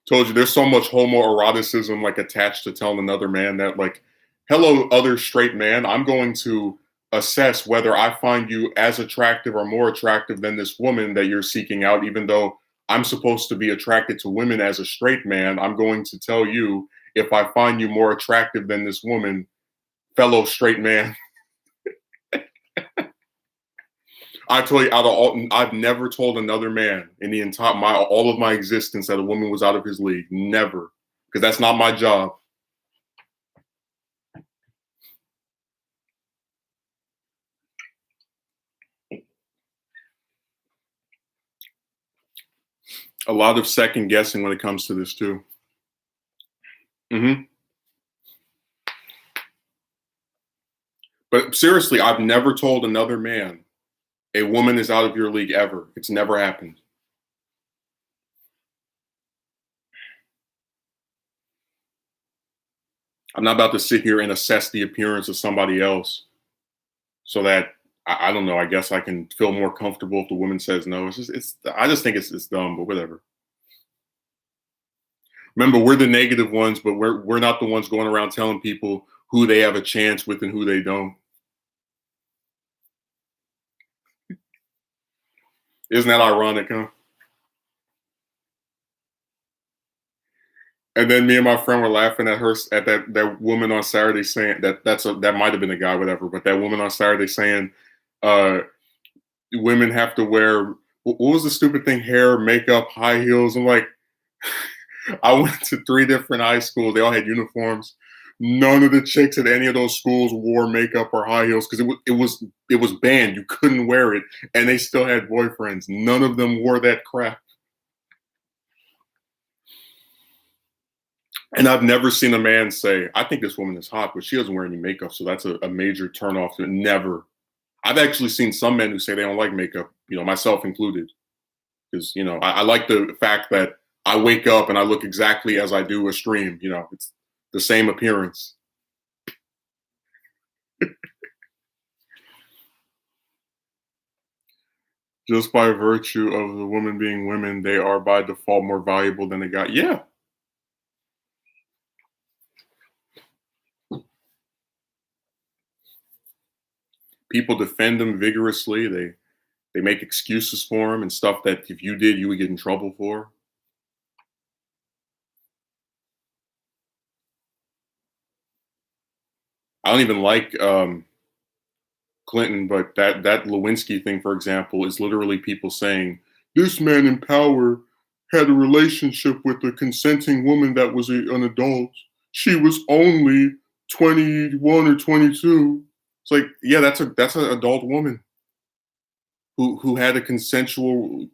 Told you there's so much homoeroticism like attached to telling another man that like, hello, other straight man, I'm going to assess whether I find you as attractive or more attractive than this woman that you're seeking out, even though I'm supposed to be attracted to women as a straight man. I'm going to tell you if I find you more attractive than this woman, fellow straight man. I tell you, I've never told another man in the entire all of my existence that a woman was out of his league. Never, because that's not my job. A lot of second guessing when it comes to this too. But seriously, I've never told another man a woman is out of your league ever. It's never happened. I'm not about to sit here and assess the appearance of somebody else so that I don't know. I guess I can feel more comfortable if the woman says no. I just think it's dumb, but whatever. Remember, we're the negative ones, but we're not the ones going around telling people who they have a chance with and who they don't. Isn't that ironic, huh? And then me and my friend were laughing at her at that woman on Saturday saying that might have been a guy, whatever, but that woman on Saturday saying uh women have to wear what was the stupid thing? Hair, makeup, high heels. I'm like, I went to 3 different high schools. They all had uniforms. None of the chicks at any of those schools wore makeup or high heels because it was banned. You couldn't wear it, and they still had boyfriends. None of them wore that crap. And I've never seen a man say, "I think this woman is hot, but she doesn't wear any makeup, so that's a major turnoff." Never. I've actually seen some men who say they don't like makeup, myself included, because I like the fact that I wake up and I look exactly as I do a stream. It's the same appearance. Just by virtue of the women being women, they are by default more valuable than a guy. Yeah, people defend them vigorously. They make excuses for them and stuff that if you did, you would get in trouble for. I don't even like Clinton, but that Lewinsky thing, for example, is literally people saying this man in power had a relationship with a consenting woman that was an adult. She was only 21 or 22. It's like, yeah, that's an adult woman who had a consensual,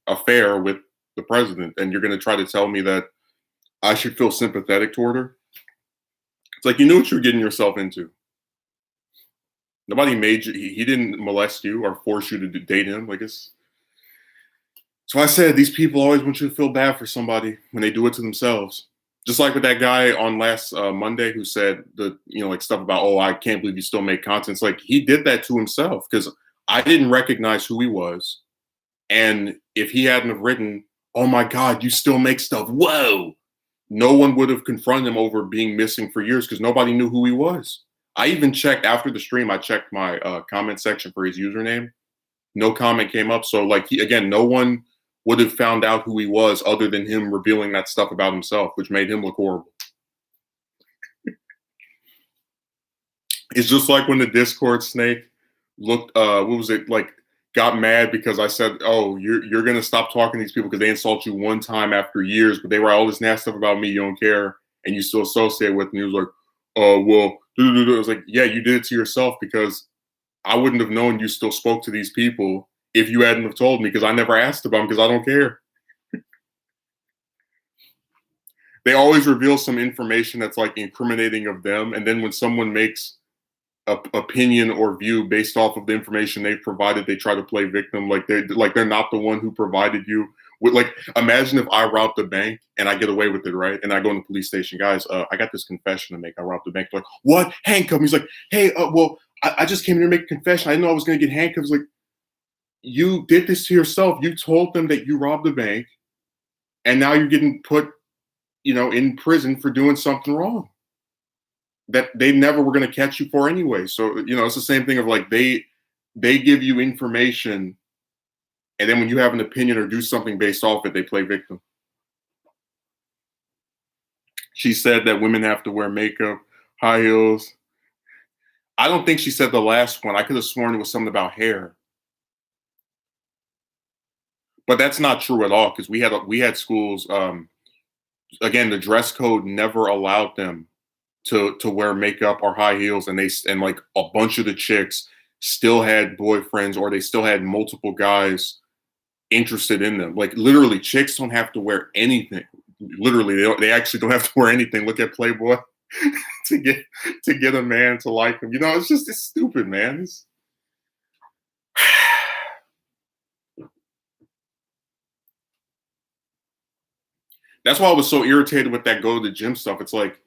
affair with the president, and you're going to try to tell me that I should feel sympathetic toward her? It's like you knew what you were getting yourself into. Nobody made you. He didn't molest you or force you to date him. Like it's. So I said these people always want you to feel bad for somebody when they do it to themselves. Just like with that guy on last Monday who said like stuff about, oh, I can't believe you still make content. It's like he did that to himself because I didn't recognize who he was, and if he hadn't have written, oh my God, you still make stuff. Whoa. No one would have confronted him over being missing for years because nobody knew who he was. I even checked after the stream. I checked my comment section for his username. No comment came up. So, like, no one would have found out who he was other than him revealing that stuff about himself, which made him look horrible. It's just like when the Discord snake looked, what was it like? Got mad because I said, "Oh, you're gonna stop talking to these people because they insult you one time after years, but they write all this nasty stuff about me. You don't care, and you still associate with." And he was like, "Oh, well." I was like, "Yeah, you did it to yourself because I wouldn't have known you still spoke to these people if you hadn't have told me because I never asked about them because I don't care." They always reveal some information that's like incriminating of them, and then when someone makes opinion or view based off of the information they've provided, they try to play victim like they're not the one who provided you with, like, imagine if I robbed a bank and I get away with it, right? And I go in the police station, guys, I got this confession to make. I robbed the bank. They're like, what? Handcuff me. He's like, hey, well, I just came here to make a confession. I didn't know I was going to get handcuffed. Like, you did this to yourself. You told them that you robbed the bank, and now you're getting put, in prison for doing something wrong that they never were going to catch you for anyway. So, it's the same thing of like they give you information, and then when you have an opinion or do something based off it, they play victim. She said that women have to wear makeup, high heels. I don't think she said the last one. I could have sworn it was something about hair. But that's not true at all because we had schools, again, the dress code never allowed them to wear makeup or high heels, and like a bunch of the chicks still had boyfriends or they still had multiple guys interested in them. Like literally, chicks don't have to wear anything. Literally, they actually don't have to wear anything. Look at Playboy to get a man to like them. It's stupid, man. That's why I was so irritated with that go to the gym stuff. It's like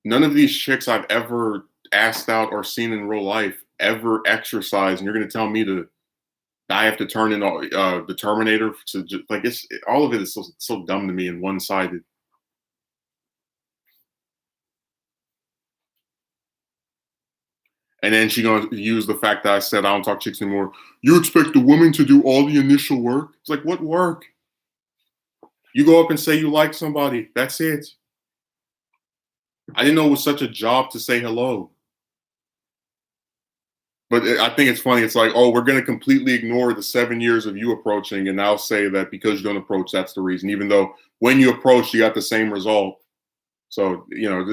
none of these chicks I've ever asked out or seen in real life ever exercise, and you're going to tell me to I have to turn in the Terminator to just, like all of it is so dumb to me and one sided. And then she gonna use the fact that I said I don't talk chicks anymore. You expect the woman to do all the initial work? It's like, what work? You go up and say you like somebody. That's it. I didn't know it was such a job to say hello. But I think it's funny. It's like, oh, we're going to completely ignore the 7 years of you approaching and now say that because you don't approach, that's the reason. Even though when you approach, you got the same result. So,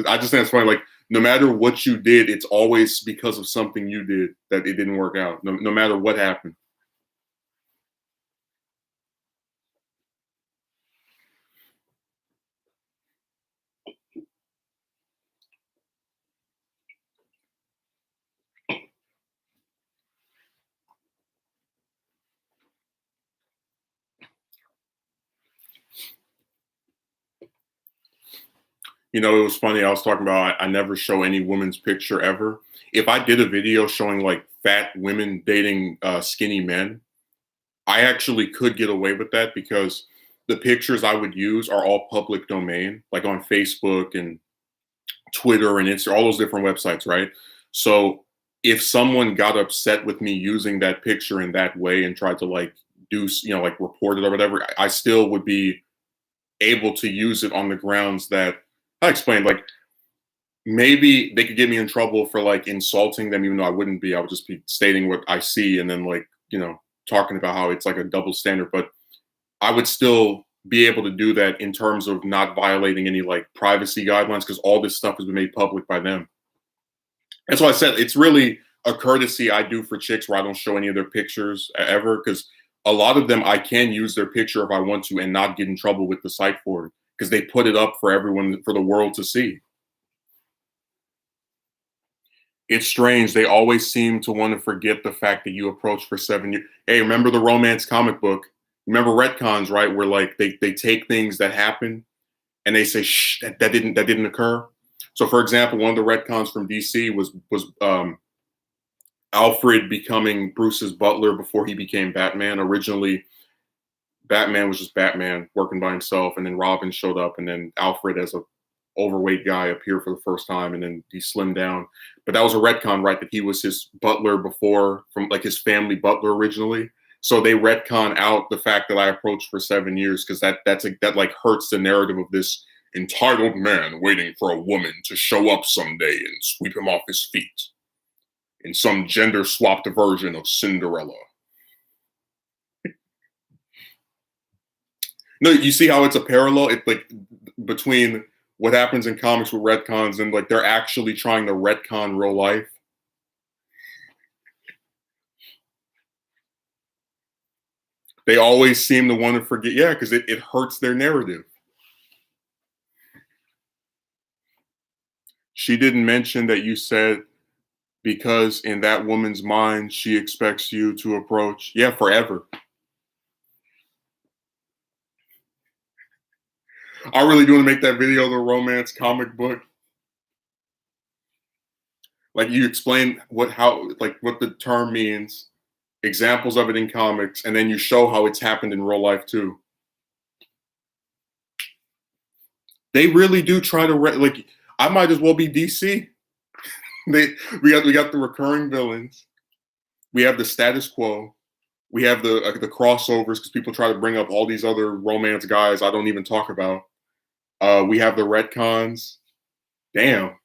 I just think it's funny. Like, no matter what you did, it's always because of something you did that it didn't work out, no matter what happened. It was funny. I was talking about I never show any woman's picture ever. If I did a video showing like fat women dating skinny men, I actually could get away with that because the pictures I would use are all public domain, like on Facebook and Twitter and Instagram, all those different websites, right? So if someone got upset with me using that picture in that way and tried to like do, like report it or whatever, I still would be able to use it on the grounds that I explained. Like maybe they could get me in trouble for like insulting them, even though I wouldn't be. I would just be stating what I see and then like, talking about how it's like a double standard. But I would still be able to do that in terms of not violating any like privacy guidelines because all this stuff has been made public by them. That's why I said it's really a courtesy I do for chicks where I don't show any of their pictures ever because a lot of them I can use their picture if I want to and not get in trouble with the site for it because they put it up for everyone, for the world to see. It's strange. They always seem to want to forget the fact that you approached for 7 years. Hey, remember the romance comic book? Remember retcons, right? Where like they take things that happen and they say, "Shh, that didn't occur." So, for example, one of the retcons from DC was Alfred becoming Bruce's butler before he became Batman. Originally, Batman was just Batman working by himself, and then Robin showed up, and then Alfred as a overweight guy appeared for the first time, and then he slimmed down. But that was a retcon, right? That he was his butler before, from like his family butler originally. So they retcon out the fact that I approached for 7 years because that like hurts the narrative of this entitled man waiting for a woman to show up someday and sweep him off his feet in some gender swapped version of Cinderella. No, you see how it's a parallel? It's like between what happens in comics with retcons and like they're actually trying to retcon real life. They always seem to want to forget, yeah, because it hurts their narrative. She didn't mention that you said because in that woman's mind, she expects you to approach. Yeah, forever. I really do want to make that video the romance comic book. Like you explain what the term means, examples of it in comics, and then you show how it's happened in real life too. They really do try to like. I might as well be DC. We got the recurring villains. We have the status quo. We have the crossovers because people try to bring up all these other romance guys I don't even talk about. We have the retcons. Damn.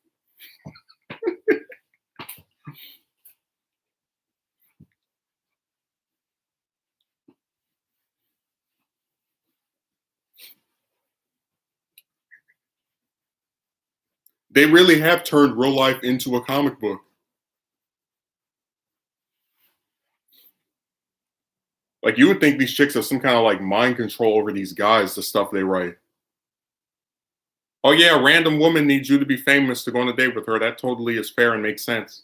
They really have turned real life into a comic book. Like you would think these chicks have some kind of like mind control over these guys, the stuff they write. Oh yeah, a random woman needs you to be famous to go on a date with her. That totally is fair and makes sense.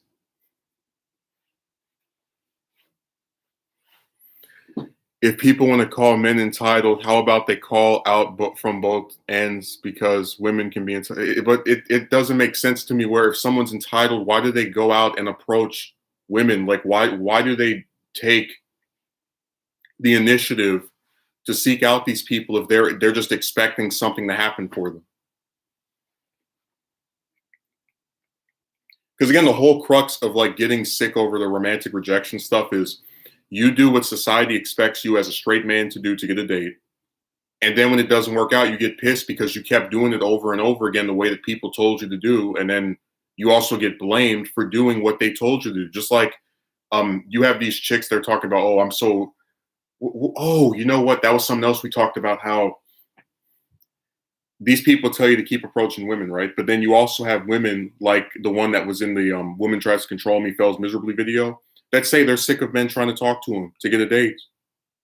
If people want to call men entitled, how about they call out from both ends because women can be entitled? But it doesn't make sense to me where if someone's entitled, why do they go out and approach women? Like why do they take the initiative to seek out these people if they're just expecting something to happen for them? Because again, the whole crux of like getting sick over the romantic rejection stuff is you do what society expects you as a straight man to do to get a date. And then when it doesn't work out, you get pissed because you kept doing it over and over again the way that people told you to do. And then you also get blamed for doing what they told you to do. Just like you have these chicks, they're talking about, oh, I'm so, oh, you know what? That was something else we talked about, how these people tell you to keep approaching women, right? But then you also have women like the one that was in the Woman Tries to Control Me, Fails Miserably video that say they're sick of men trying to talk to them to get a date.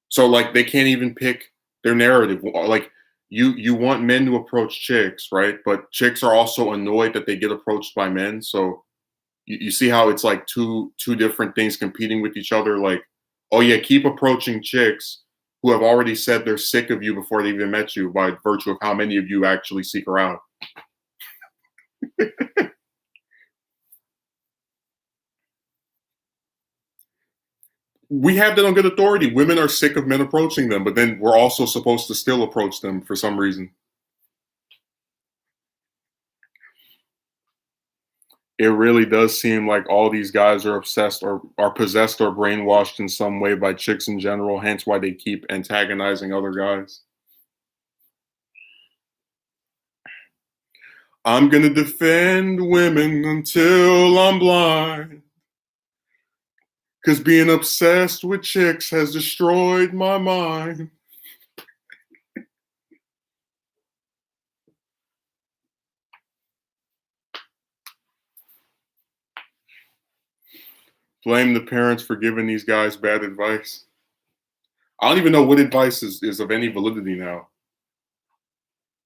So like they can't even pick their narrative. Like you want men to approach chicks, right? But chicks are also annoyed that they get approached by men. So you see how it's like two different things competing with each other. Like, oh yeah, keep approaching chicks who have already said they're sick of you before they even met you by virtue of how many of you actually seek her out. We have that on good authority. Women are sick of men approaching them, but then we're also supposed to still approach them for some reason. It really does seem like all these guys are obsessed or are possessed or brainwashed in some way by chicks in general, hence why they keep antagonizing other guys. I'm gonna defend women until I'm blind. Cause being obsessed with chicks has destroyed my mind. Blame the parents for giving these guys bad advice. I don't even know what advice is of any validity now.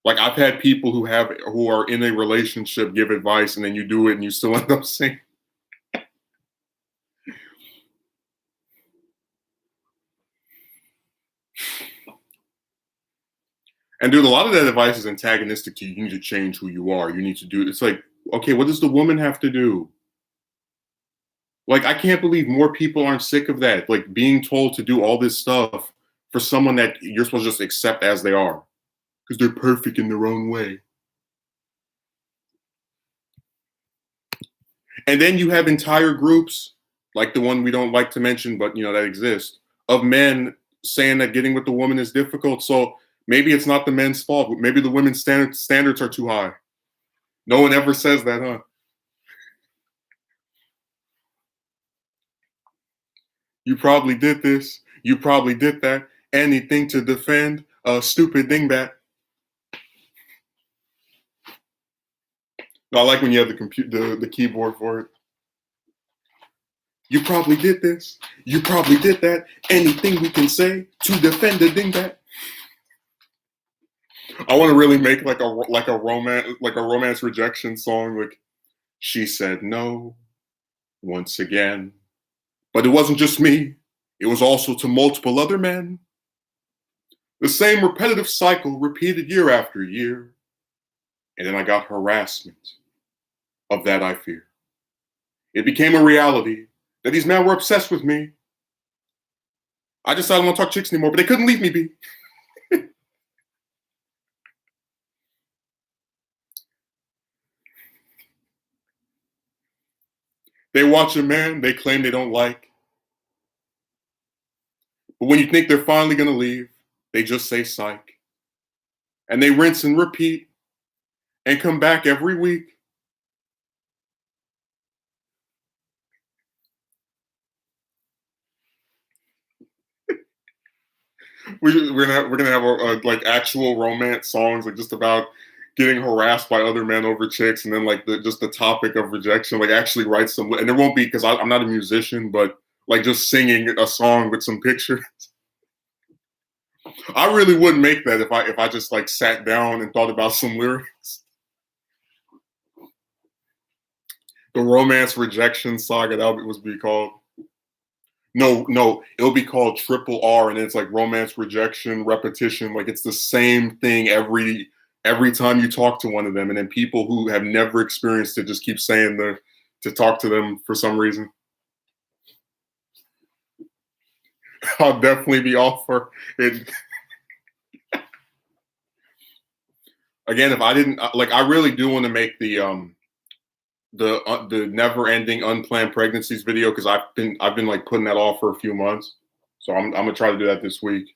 Like I've had people who are in a relationship give advice and then you do it and you still end up saying. And dude, a lot of that advice is antagonistic to you. You need to change who you are. You need to do it's like, okay, what does the woman have to do? Like, I can't believe more people aren't sick of that. Like being told to do all this stuff for someone that you're supposed to just accept as they are. Because they're perfect in their own way. And then you have entire groups, like the one we don't like to mention, but you know, that exists, of men saying that getting with the woman is difficult. So maybe it's not the men's fault. Maybe the women's standards are too high. No one ever says that, huh? You probably did this. You probably did that. Anything to defend a stupid dingbat. I like when you have the keyboard for it. You probably did this. You probably did that. Anything we can say to defend the dingbat. I want to really make like a romance rejection song. Like she said no once again, but it wasn't just me. It was also to multiple other men. The same repetitive cycle repeated year after year. And then I got harassment. Of that I fear. It became a reality that these men were obsessed with me. I decided I don't want to talk chicks anymore, but they couldn't leave me be. They watch a man they claim they don't like. But when you think they're finally going to leave, they just say psych. And they rinse and repeat and come back every week. We're gonna have like actual romance songs, like just about getting harassed by other men over chicks, and then like just the topic of rejection. Like actually write some, and it won't be because I'm not a musician, but like just singing a song with some pictures. I really would make that if I just like sat down and thought about some lyrics. The romance rejection saga, that would be called. No, it'll be called Triple R, and it's like romance rejection repetition. Like it's the same thing every time you talk to one of them, and then people who have never experienced it just keep saying to talk to them for some reason. I'll definitely be all for it. Again, if I didn't like, I really do want to make the never ending unplanned pregnancies video because I've been like putting that off for a few months. So I'm gonna try to do that this week.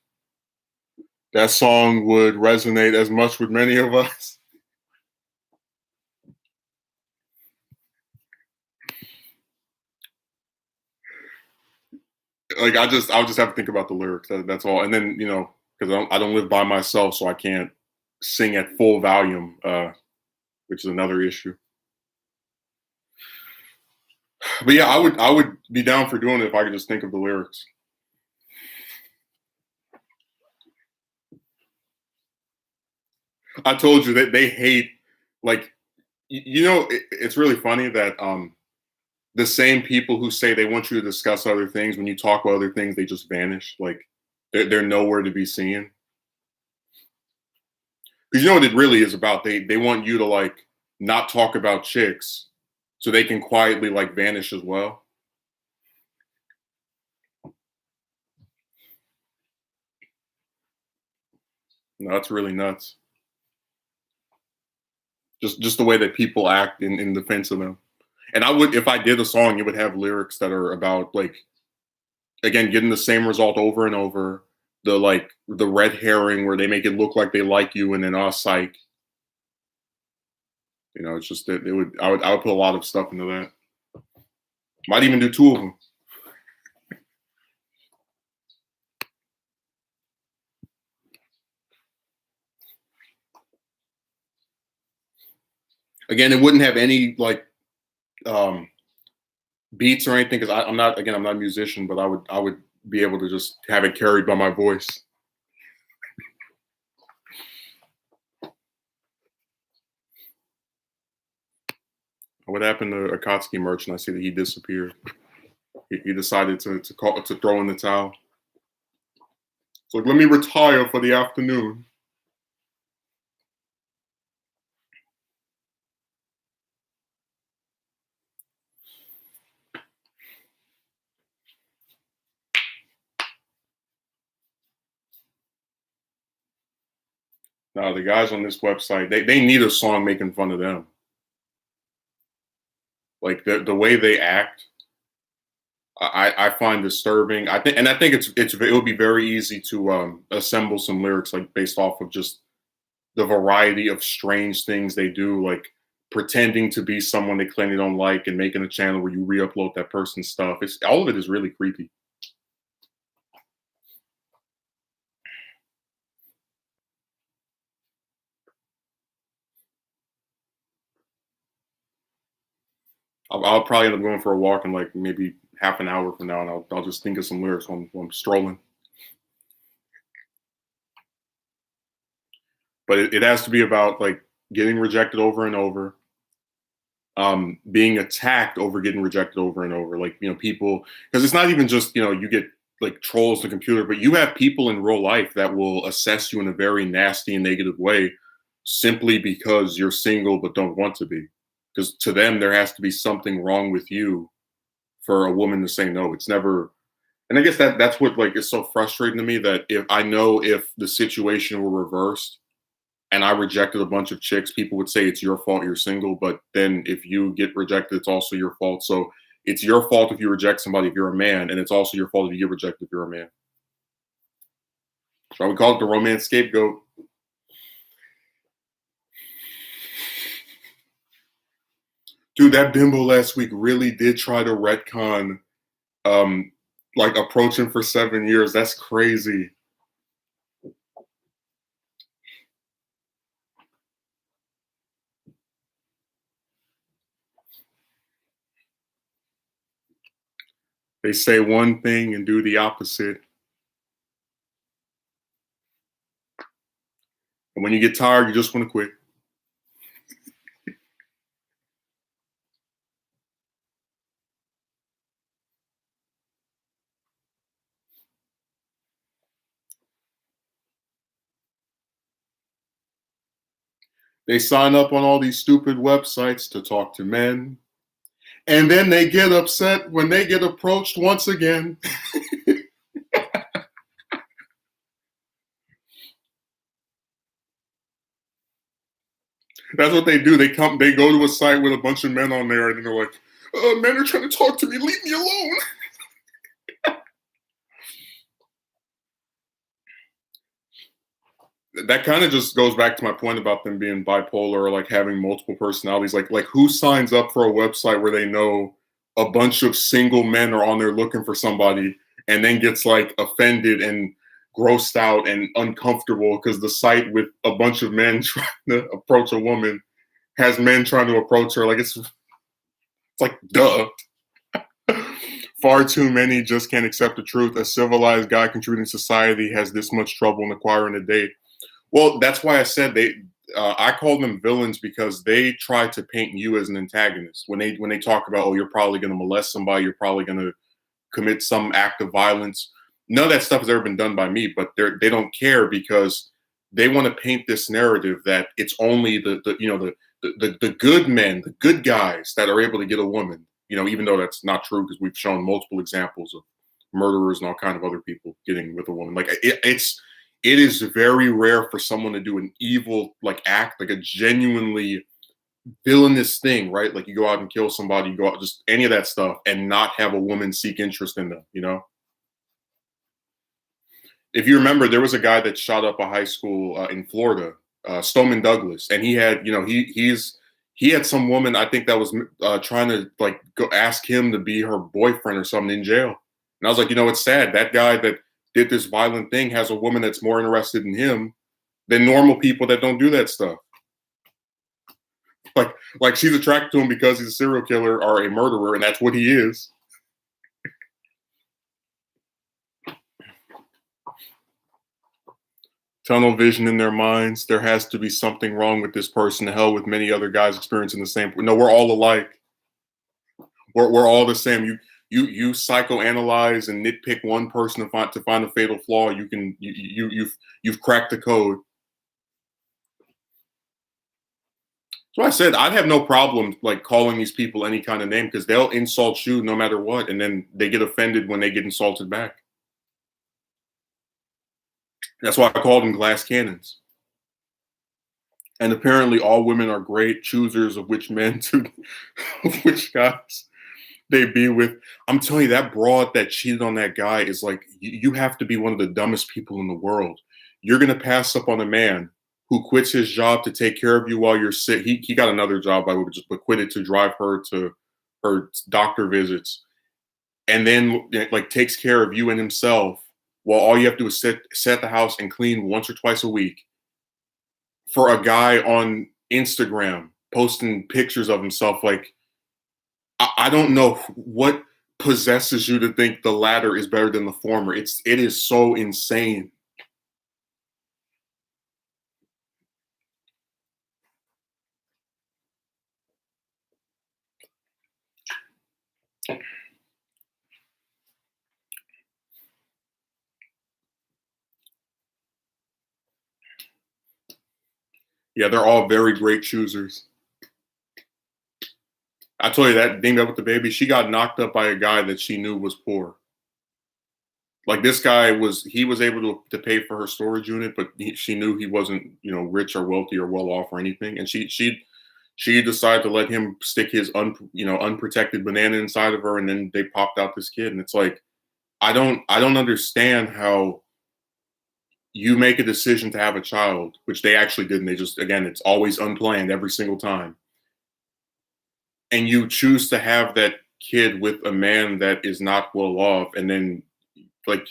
That song would resonate as much with many of us. Like I'll just have to think about the lyrics. That's all. And then because I don't live by myself, so I can't sing at full volume, which is another issue. But yeah, I would be down for doing it if I could just think of the lyrics. I told you that they hate like it's really funny that the same people who say they want you to discuss other things when you talk about other things they just vanish like they're nowhere to be seen because you know what it really is about they want you to like not talk about chicks so they can quietly like vanish as well. No, that's really nuts. Just the way that people act in defense of them. And I would if I did a song, it would have lyrics that are about like again getting the same result over and over. The like the red herring where they make it look like they like you and then psych. It's just that I would put a lot of stuff into that. Might even do two of them. Again, it wouldn't have any like um beats or anything because I'm not a musician, but I would be able to just have it carried by my voice. What happened to Akatsuki merchant? I see that he disappeared. He decided to throw in the towel. So like, let me retire for the afternoon. Now the guys on this website, they need a song making fun of them. Like the way they act, I find disturbing. I think it would be very easy to assemble some lyrics like based off of just the variety of strange things they do, like pretending to be someone they claim they don't like and making a channel where you re-upload that person's stuff. It's all of it is really creepy. I'll probably end up going for a walk in like maybe half an hour from now, and I'll just think of some lyrics while I'm strolling. But it has to be about like getting rejected over and over, being attacked over getting rejected over and over. Like people because it's not even just you get like trolls on the computer, but you have people in real life that will assess you in a very nasty and negative way simply because you're single but don't want to be. Because to them there has to be something wrong with you for a woman to say no. It's never. And I guess that's what like is so frustrating to me that if the situation were reversed and I rejected a bunch of chicks, people would say it's your fault you're single. But then if you get rejected, it's also your fault. So it's your fault if you reject somebody if you're a man, and it's also your fault if you get rejected if you're a man. So I would call it the romance scapegoat. Dude, that bimbo last week really did try to retcon um like approaching for 7 years. That's crazy. They say one thing and do the opposite. And when you get tired, you just want to quit. They sign up on all these stupid websites to talk to men. And then they get upset when they get approached once again. That's what they do. They go to a site with a bunch of men on there, and they're like, "Men are trying to talk to me. Leave me alone." That kind of just goes back to my point about them being bipolar or like having multiple personalities. Like who signs up for a website where they know a bunch of single men are on there looking for somebody, and then gets like offended and grossed out and uncomfortable because the site with a bunch of men trying to approach a woman has men trying to approach her. Like it's like duh. Far too many just can't accept the truth. A civilized guy contributing to society has this much trouble in acquiring a date. Well, that's why I said they. I call them villains because they try to paint you as an antagonist when they talk about, oh, you're probably going to molest somebody, you're probably going to commit some act of violence. None of that stuff has ever been done by me, but they don't care because they want to paint this narrative that it's only the good men, the good guys that are able to get a woman. Even though that's not true because we've shown multiple examples of murderers and all kind of other people getting with a woman. Like it is very rare for someone to do an evil like act, like a genuinely villainous thing, right? Like you go out and kill somebody, you go out, just any of that stuff, and not have a woman seek interest in them. If you remember, there was a guy that shot up a high school in Florida, Stoneman Douglas, and he had, he had some woman I think that was trying to like go ask him to be her boyfriend or something in jail. And I was like, it's sad that guy that did this violent thing has a woman that's more interested in him than normal people that don't do that stuff. Like she's attracted to him because he's a serial killer or a murderer, and that's what he is. Tunnel vision in their minds. There has to be something wrong with this person. To hell with many other guys experiencing the same. No, we're all alike. We're all the same. You psychoanalyze and nitpick one person to find a fatal flaw. You've cracked the code. So I said I'd have no problem like calling these people any kind of name because they'll insult you no matter what, and then they get offended when they get insulted back. That's why I called them glass cannons. And apparently, all women are great choosers of which men to, of which guys they be with. I'm telling you, that broad that cheated on that guy is like you have to be one of the dumbest people in the world. You're gonna pass up on a man who quits his job to take care of you while you're sick. He got another job, by the way, but quit it to drive her to her doctor visits, and then like takes care of you and himself while all you have to do is sit at the house and clean once or twice a week for a guy on Instagram posting pictures of himself. Like, I don't know what possesses you to think the latter is better than the former. It is so insane. Yeah, they're all very great choosers. I told you that Ding Up with the Baby, she got knocked up by a guy that she knew was poor. Like this guy he was able to pay for her storage unit, but she knew he wasn't, rich or wealthy or well off or anything. And she decided to let him stick his unprotected banana inside of her, and then they popped out this kid. And it's like, I don't understand how you make a decision to have a child, which they actually didn't. They just, again, it's always unplanned every single time. And you choose to have that kid with a man that is not well off. And then like,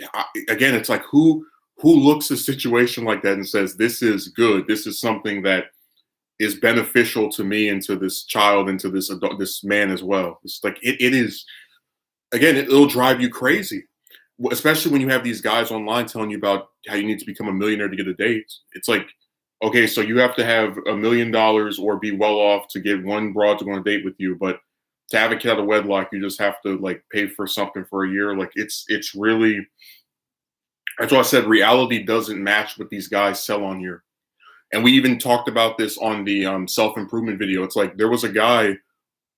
again, it's like, who looks at a situation like that and says, this is good. This is something that is beneficial to me and to this child and to this adult, this man as well. It's like, it is, again, it'll drive you crazy, especially when you have these guys online telling you about how you need to become a millionaire to get a date. It's like, okay, so you have to have $1 million or be well off to get one broad to go on a date with you. But to have a kid out of wedlock, you just have to like pay for something for a year. Like it's really, that's why I said reality doesn't match what these guys sell on here. And we even talked about this on the self-improvement video. It's like there was a guy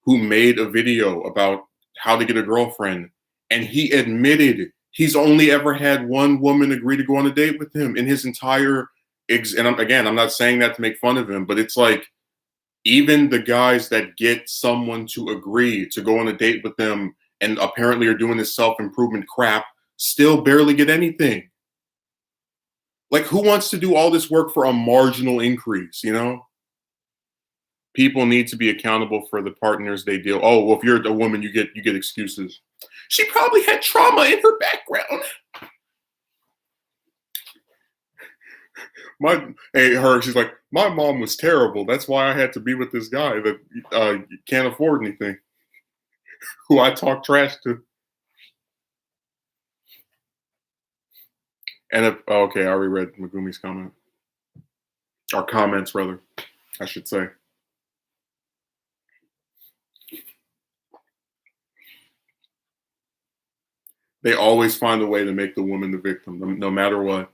who made a video about how to get a girlfriend, and he admitted he's only ever had one woman agree to go on a date with him in his entire. And again, I'm not saying that to make fun of him, but it's like Even the guys that get someone to agree to go on a date with them and apparently are doing this self-improvement crap still barely get anything. Like, who wants to do all this work for a marginal increase, you know? People need to be accountable for the partners they deal. Oh, well, if you're a woman, you get excuses. She probably had trauma in her background. She's like, my mom was terrible. That's why I had to be with this guy that can't afford anything, who I talk trash to. And if, oh, okay, I already read Megumi's comment, or comments rather, I should say. They always find a way to make the woman the victim, no matter what.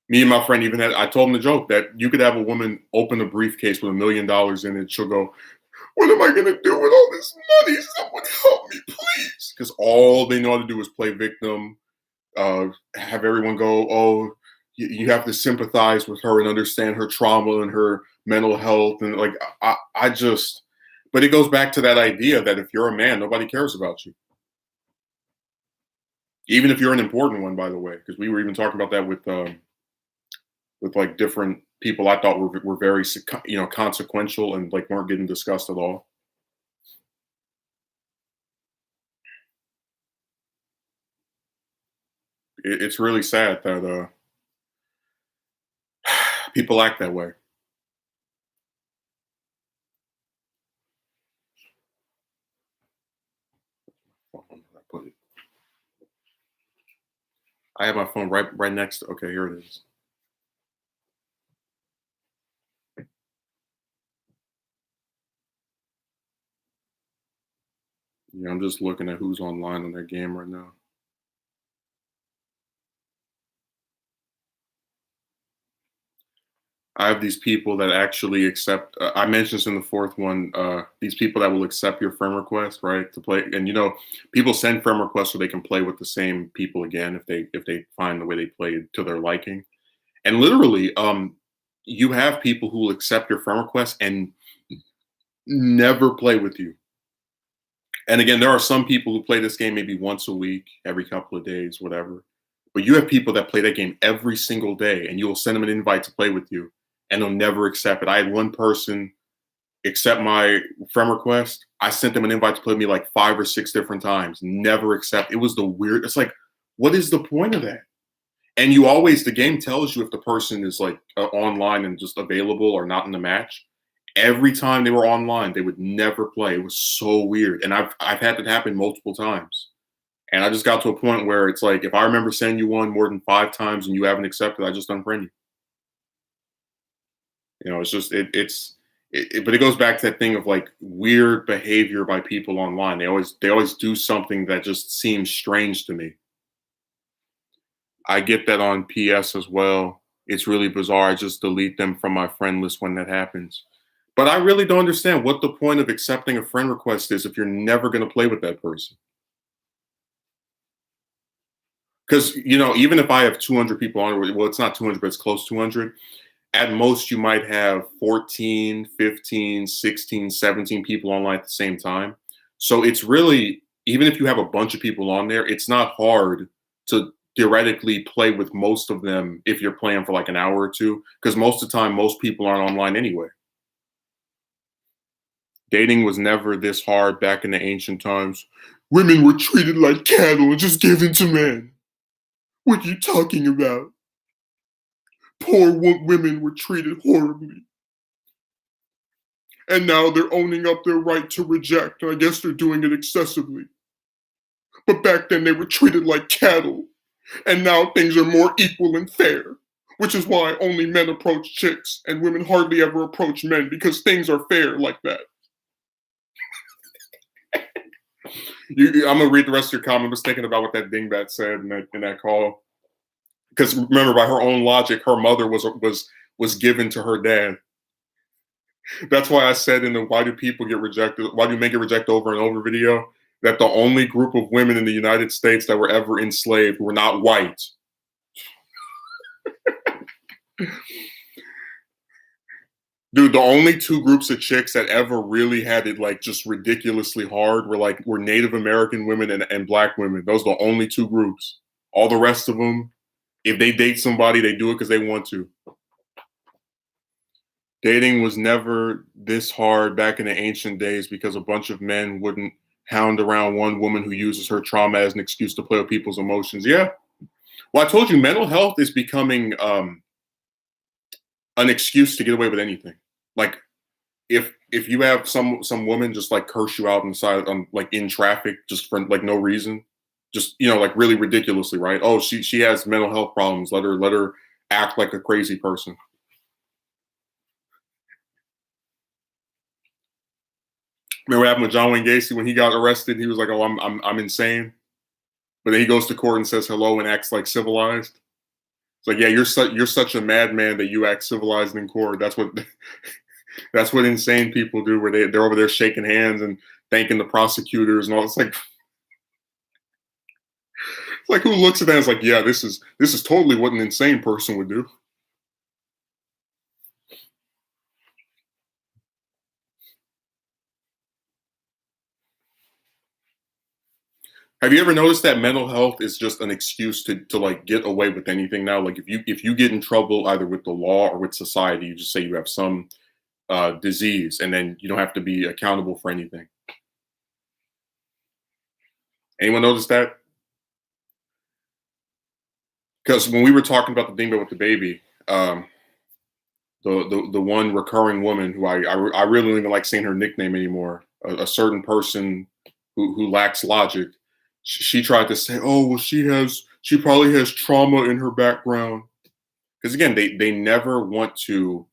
Me and my friend even had, I told him the joke that you could have a woman open a briefcase with $1 million in it. She'll go, what am I going to do with all this money? Someone help me, please. Because all they know how to do is play victim, have everyone go, oh, you have to sympathize with her and understand her trauma and her mental health. And like, I just, but it goes back to that idea that if you're a man, nobody cares about you. Even if you're an important one, by the way, because we were even talking about that with like different people I thought were very consequential and like weren't getting discussed at all. It's really sad that people act that way. I have my phone right next to. Okay, here it is. Yeah, I'm just looking at who's online on that game right now. I have these people that actually accept. I mentioned this in the fourth one. These people that will accept your friend request, right, to play. And people send friend requests so they can play with the same people again if they find the way they play to their liking. And literally, you have people who will accept your friend request and never play with you. And again, there are some people who play this game maybe once a week, every couple of days, whatever. But you have people that play that game every single day, and you will send them an invite to play with you, and they'll never accept it. I had one person accept my friend request. I sent them an invite to play with me like 5 or 6 different times. Never accept. It was the weird. It's like, what is the point of that? And the game tells you if the person is like online and just available or not in the match. Every time they were online, they would never play. It was so weird. And I've had that happen multiple times. And I just got to a point where it's like, if I remember sending you one more than 5 times and you haven't accepted, I just unfriend you. It's just but it goes back to that thing of like weird behavior by people online. They always do something that just seems strange to me. I get that on PS as well. It's really bizarre. I just delete them from my friend list when that happens. But I really don't understand what the point of accepting a friend request is if you're never going to play with that person. Because, even if I have 200 people on it, well, it's not 200, but it's close to 200. At most, you might have 14, 15, 16, 17 people online at the same time. So it's really, even if you have a bunch of people on there, it's not hard to theoretically play with most of them if you're playing for like an hour or two, because most of the time, most people aren't online anyway. Dating was never this hard back in the ancient times. Women were treated like cattle and just given to men. What are you talking about? Poor women were treated horribly. And now they're owning up their right to reject. And I guess they're doing it excessively. But back then they were treated like cattle. And now things are more equal and fair. Which is why only men approach chicks and women hardly ever approach men, because things are fair like that. I'm gonna read the rest of your comment. I was thinking about what that dingbat said in that call. Because remember, by her own logic, her mother was given to her dad. That's why I said in the "Why do people get rejected? Why do men get rejected over and over" video that the only group of women in the United States that were ever enslaved were not white. Dude, the only two groups of chicks that ever really had it like just ridiculously hard were Native American women and black women. Those are the only two groups. All the rest of them, if they date somebody, they do it because they want to. Dating was never this hard back in the ancient days because a bunch of men wouldn't hound around one woman who uses her trauma as an excuse to play with people's emotions. Yeah. Well, I told you, mental health is becoming an excuse to get away with anything. Like if you have some woman just like curse you out inside on like in traffic just for like no reason, just like really ridiculously, right? Oh, she has mental health problems. Let her act like a crazy person. Remember what happened with John Wayne Gacy when he got arrested? He was like, "Oh, I'm insane," but then he goes to court and says hello and acts like civilized. It's like, yeah, you're such a madman that you act civilized in court. That's what that's what insane people do, where they're over there shaking hands and thanking the prosecutors and all. It's like who looks at that and is like, yeah, this is totally what an insane person would do. Have you ever noticed that mental health is just an excuse to like get away with anything now? Like if you get in trouble either with the law or with society, you just say you have some disease, and then you don't have to be accountable for anything. Anyone notice that? Because when we were talking about the thing with the baby, the one recurring woman who I really don't even like saying her nickname anymore, a certain person who lacks logic, she tried to say, oh well, she probably has trauma in her background. Because again, they never want to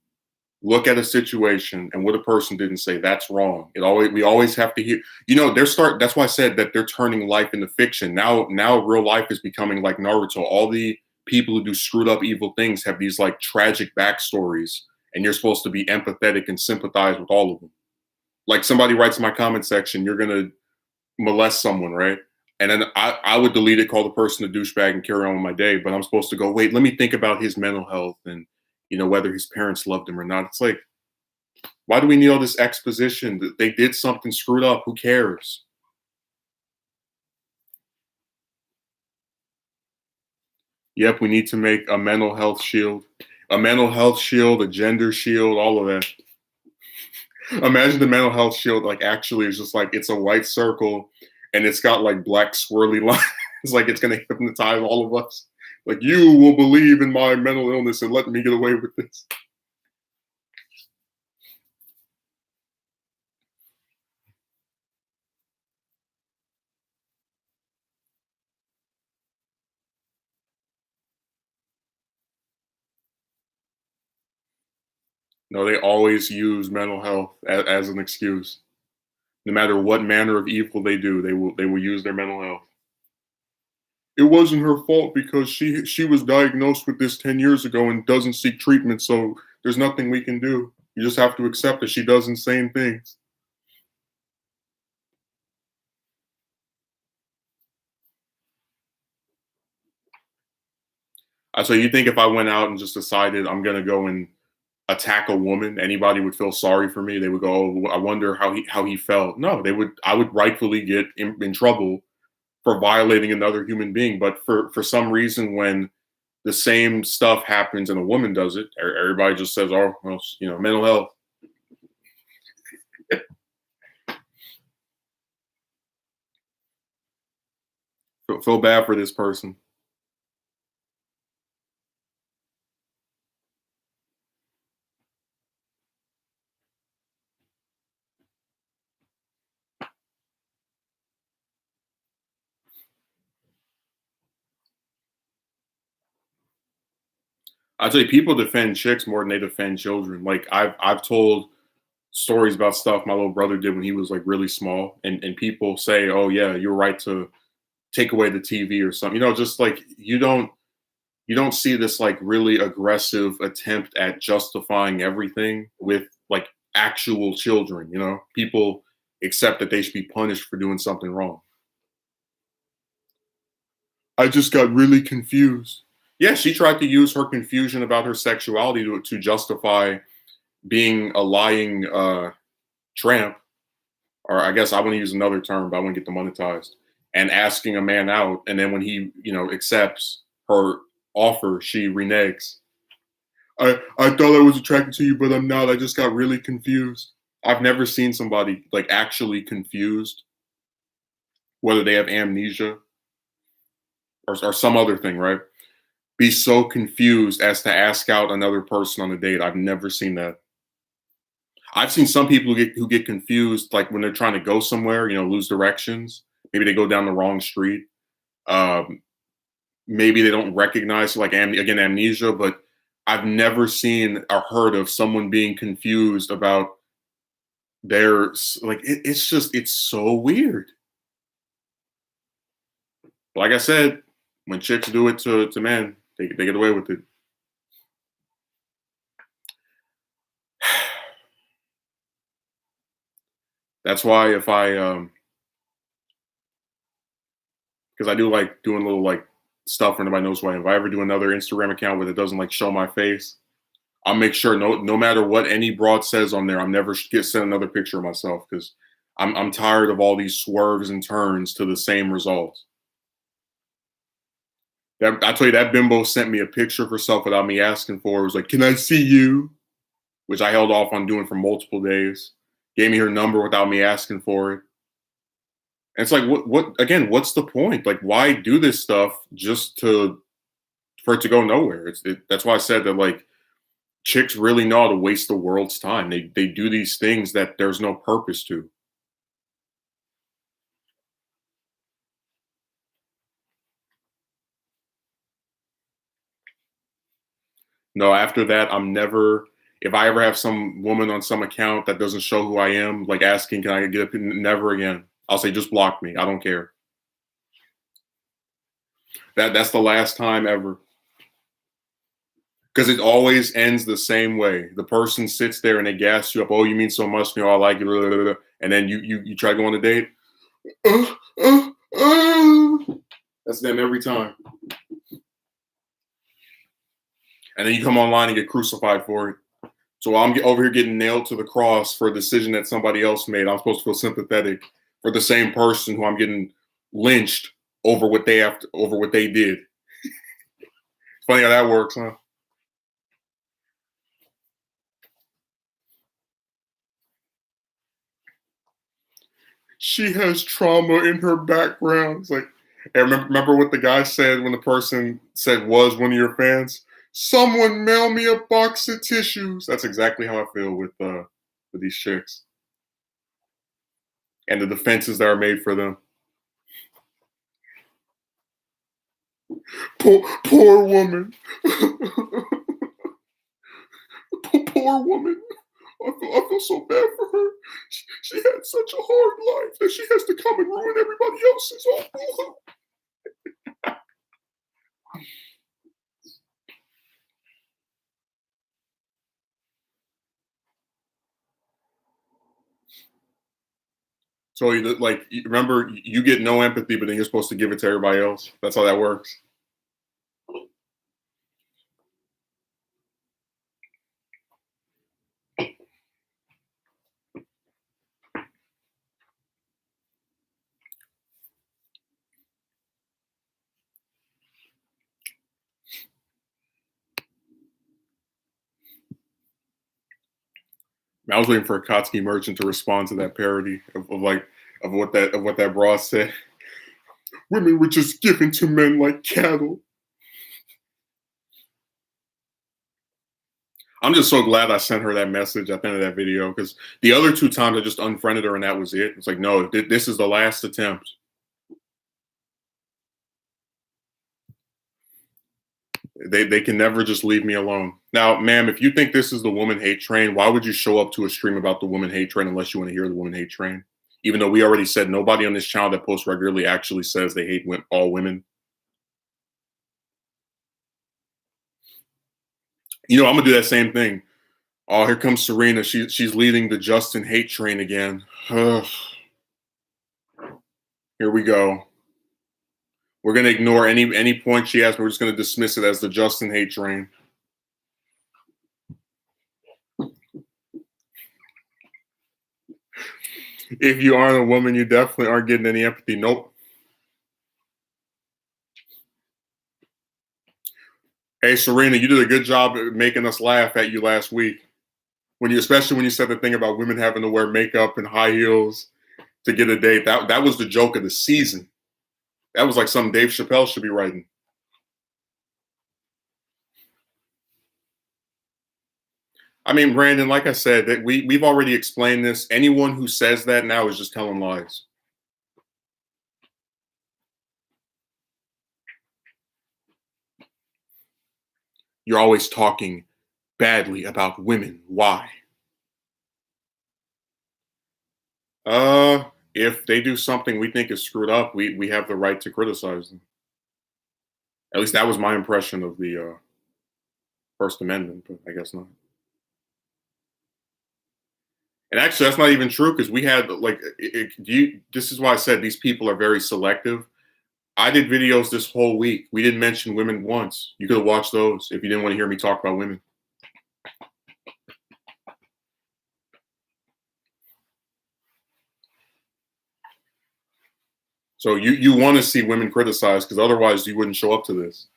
look at a situation and what a person didn't say. That's wrong. We always have to hear. That's why I said that they're turning life into fiction. Now real life is becoming like Naruto. All the people who do screwed up evil things have these like tragic backstories, and you're supposed to be empathetic and sympathize with all of them. Like somebody writes in my comment section, you're gonna molest someone, right? And then I would delete it, call the person a douchebag, and carry on with my day. But I'm supposed to go, wait, let me think about his mental health and whether his parents loved him or not. It's like, why do we need all this exposition that they did something screwed up? Who cares? Yep, we need to make a mental health shield, a gender shield, all of that. Imagine the mental health shield like actually is just like it's a white circle and it's got like black swirly lines. Like it's gonna hypnotize all of us. Like you will believe in my mental illness and let me get away with this. No, they always use mental health as an excuse. No matter what manner of evil they do, they will use their mental health. It wasn't her fault because she was diagnosed with this 10 years ago and doesn't seek treatment, so there's nothing we can do. You just have to accept that she does insane things. So you think if I went out and just decided I'm gonna go and attack a woman, anybody would feel sorry for me? They would go, "Oh, I wonder how he felt." No, they would. I would rightfully get in trouble for violating another human being. But for some reason, when the same stuff happens and a woman does it, everybody just says, "Oh, well, mental health." Feel bad for this person. I tell you, people defend chicks more than they defend children. Like I've told stories about stuff my little brother did when he was like really small, and people say, "Oh yeah, you're right to take away the TV or something." Just like you don't see this like really aggressive attempt at justifying everything with like actual children. People accept that they should be punished for doing something wrong. I just got really confused. Yeah, she tried to use her confusion about her sexuality to justify being a lying tramp, or I guess I want to use another term, but I want to get demonetized, and asking a man out, and then when he, accepts her offer, she reneges. I thought I was attracted to you, but I'm not. I just got really confused. I've never seen somebody like actually confused, whether they have amnesia or some other thing, right? Be so confused as to ask out another person on a date. I've never seen that. I've seen some people who get confused, like when they're trying to go somewhere, lose directions. Maybe they go down the wrong street. Um, Maybe they don't recognize, like, again, amnesia. But I've never seen or heard of someone being confused about their, like. It's so weird. Like I said, when chicks do it to men, they get away with it. That's why if I because I do like doing little like stuff where nobody knows who I am. If I ever do another Instagram account where it doesn't like show my face, I'll make sure no matter what any broad says on there, I'm never get sent another picture of myself because I'm tired of all these swerves and turns to the same result. I tell you, that bimbo sent me a picture of herself without me asking for it. It was like, "Can I see you?" Which I held off on doing for multiple days. Gave me her number without me asking for it. And it's like, what again? What's the point? Like, why do this stuff just for it to go nowhere? That's why I said that, like, chicks really know how to waste the world's time. They do these things that there's no purpose to. No, after that, I'm never. If I ever have some woman on some account that doesn't show who I am, like asking, "Can I get up?" Never again. I'll say, just block me. I don't care. That's the last time ever. Because it always ends the same way. The person sits there and they gas you up. "Oh, you mean so much to me. Oh, I like you." Blah, blah, blah. And then you try to go on a date. Uh, uh, uh. That's them every time. And then you come online and get crucified for it. So while I'm over here getting nailed to the cross for a decision that somebody else made, I'm supposed to feel sympathetic for the same person who I'm getting lynched over what they did. Funny how that works, huh? She has trauma in her background. It's like, hey, remember what the guy said when the person said was one of your fans? Someone mail me a box of tissues. That's exactly how I feel with these chicks and the defenses that are made for them. Poor woman. Poor woman. I feel so bad for her. She had such a hard life that she has to come and ruin everybody else's. Oh, so like, remember, you get no empathy, but then you're supposed to give it to everybody else. That's how that works. I was waiting for a Kotsky merchant to respond to that parody of what that bra said. Women were just given to men like cattle. I'm just so glad I sent her that message at the end of that video because the other two times I just unfriended her and that was it. It's like, no, this is the last attempt. They can never just leave me alone. Now, ma'am, if you think this is the woman hate train, why would you show up to a stream about the woman hate train unless you want to hear the woman hate train? Even though we already said nobody on this channel that posts regularly actually says they hate all women. I'm gonna do that same thing. Oh, here comes Serena. She's leading the Justin hate train again. Ugh. Here we go. We're gonna ignore any point she has. We're just gonna dismiss it as the Justin hate train. If you aren't a woman, you definitely aren't getting any empathy. Nope. Hey, Serena, you did a good job at making us laugh at you last week. Especially when you said the thing about women having to wear makeup and high heels to get a date. That was the joke of the season. That was like something Dave Chappelle should be writing. I mean, Brandon, like I said, that we've already explained this. Anyone who says that now is just telling lies. You're always talking badly about women. Why? If they do something we think is screwed up, we have the right to criticize them. At least that was my impression of the First Amendment, but I guess not. And actually, that's not even true because we had like this is why I said these people are very selective. I did videos this whole week. We didn't mention women once. You could have watched those if you didn't want to hear me talk about women. So you want to see women criticized because otherwise you wouldn't show up to this.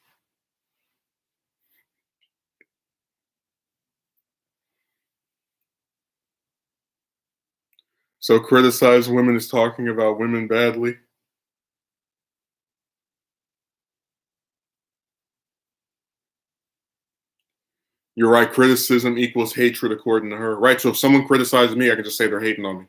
So criticize women is talking about women badly. You're right. Criticism equals hatred according to her. Right. So if someone criticizes me, I can just say they're hating on me.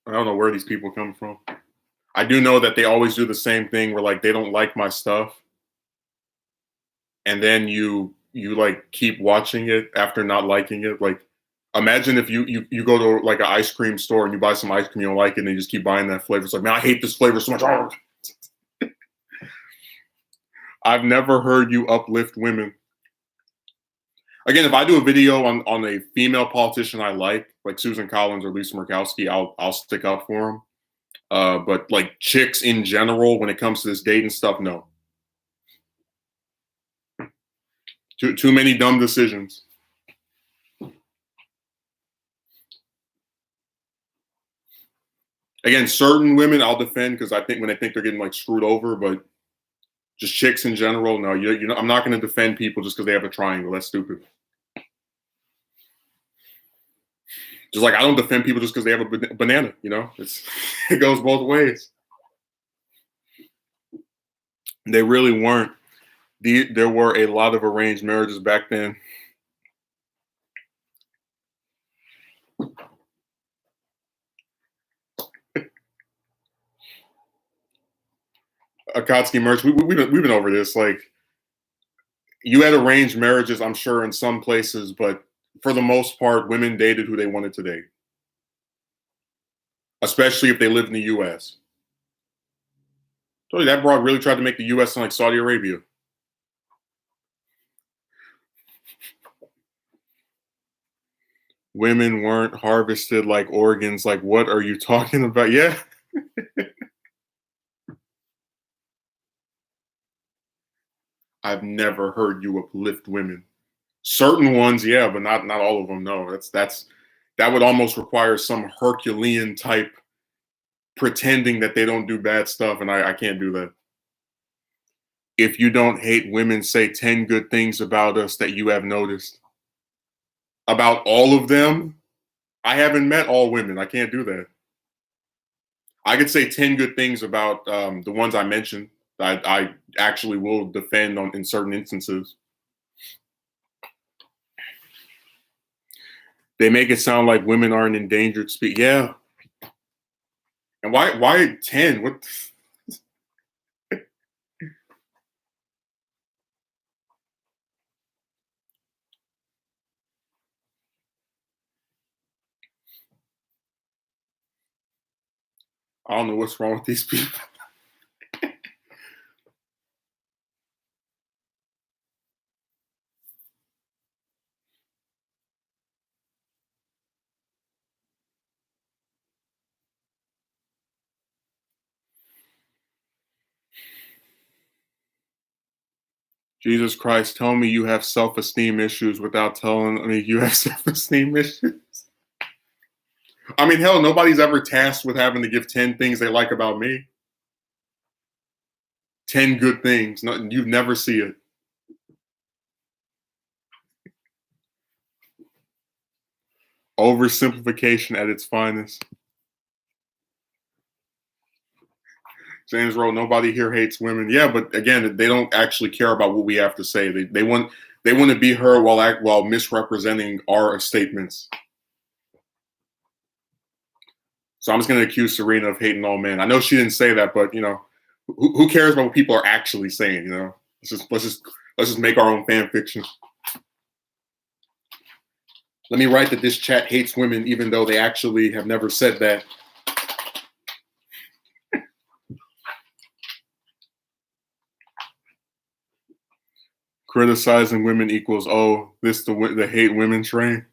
I don't know where these people come from. I do know that they always do the same thing where like they don't like my stuff, and then you like keep watching it after not liking it. Like imagine if you go to like an ice cream store and you buy some ice cream you don't like it and you just keep buying that flavor. It's like, man, I hate this flavor so much. Oh. I've never heard you uplift women. Again, if I do a video on a female politician I like Susan Collins or Lisa Murkowski, I'll stick up for them. But like chicks in general, when it comes to this dating stuff, no. Too many dumb decisions. Again, certain women I'll defend because I think when I think they're getting like screwed over, but just chicks in general, no. You know, I'm not going to defend people just because they have a triangle. That's stupid. Just like I don't defend people just because they have a banana. You know, it goes both ways. They really weren't. There were a lot of arranged marriages back then. Akatsuki merch. We've been over this. Like you had arranged marriages, I'm sure, in some places, but for the most part, women dated who they wanted to date, especially if they lived in the U.S. Told you that broad really tried to make the U.S. sound like Saudi Arabia. Women weren't harvested like organs. Like, what are you talking about? Yeah. I've never heard you uplift women. Certain ones, yeah, but not all of them. No, that would almost require some Herculean type pretending that they don't do bad stuff, and I can't do that. If you don't hate women, say 10 good things about us that you have noticed. About all of them, I haven't met all women. I can't do that. I could say 10 good things about the ones I mentioned. I actually will defend on in certain instances. They make it sound like women are an endangered species. Yeah. And why 10? What I don't know what's wrong with these people. Jesus Christ, tell me you have self-esteem issues without telling me you have self-esteem issues. I mean, hell, nobody's ever tasked with having to give 10 things they like about me. 10 good things. No, you'd never see it. Oversimplification at its finest. James Rowe, nobody here hates women. Yeah, but again, they don't actually care about what we have to say. They want to be heard while misrepresenting our statements. So I'm just going to accuse Serena of hating all men. I know she didn't say that, but who cares about what people are actually saying? Let's just make our own fan fiction. Let me write that this chat hates women, even though they actually have never said that. Criticizing women equals the hate women train.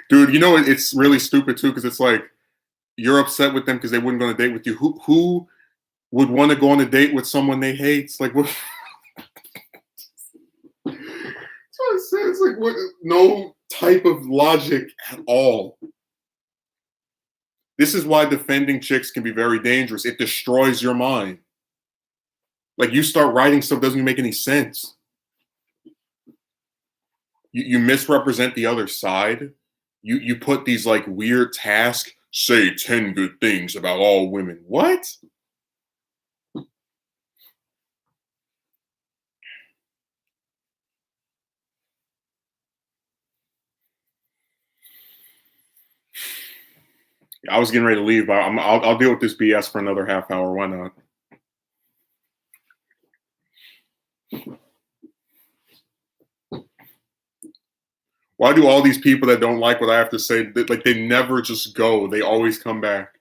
Dude, it's really stupid too because it's like you're upset with them because they wouldn't go on a date with you. Who would want to go on a date with someone they hate? It's like what? It's like what? No type of logic at all. This is why defending chicks can be very dangerous. It destroys your mind. Like you start writing stuff doesn't even make any sense. You misrepresent the other side. You put these like weird tasks. Say 10 good things about all women. What? I was getting ready to leave, but I'll deal with this BS for another half hour. Why not? Why do all these people that don't like what I have to say, like they never just go? They always come back.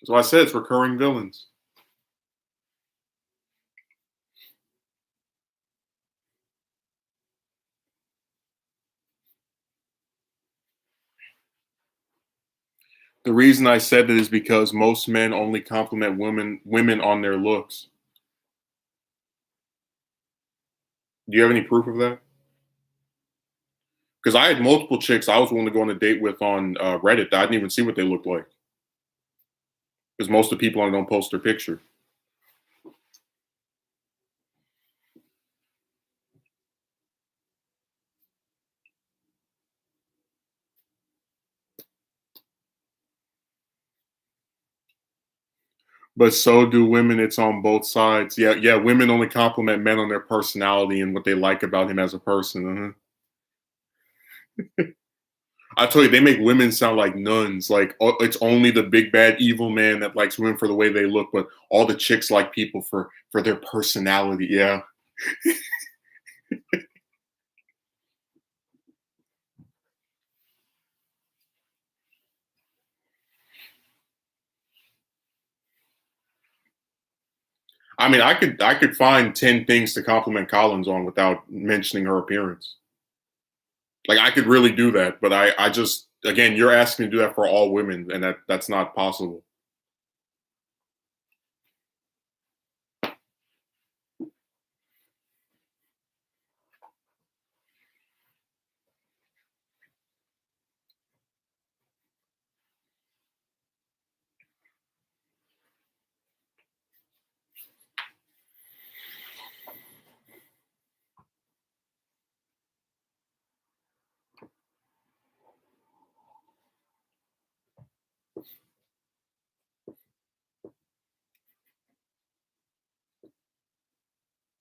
So I said it's recurring villains. The reason I said that is because most men only compliment women on their looks. Do you have any proof of that? Because I had multiple chicks I was willing to go on a date with on Reddit that I didn't even see what they looked like. Because most of the people on it don't post their picture. But so do women. It's on both sides. Yeah. Women only compliment men on their personality and what they like about him as a person. I tell you, they make women sound like nuns. Like it's only the big bad evil man that likes women for the way they look, but all the chicks like people for their personality. Yeah. I mean, I could find 10 things to compliment Collins on without mentioning her appearance. Like I could really do that, but I just again, you're asking me to do that for all women, and that's not possible.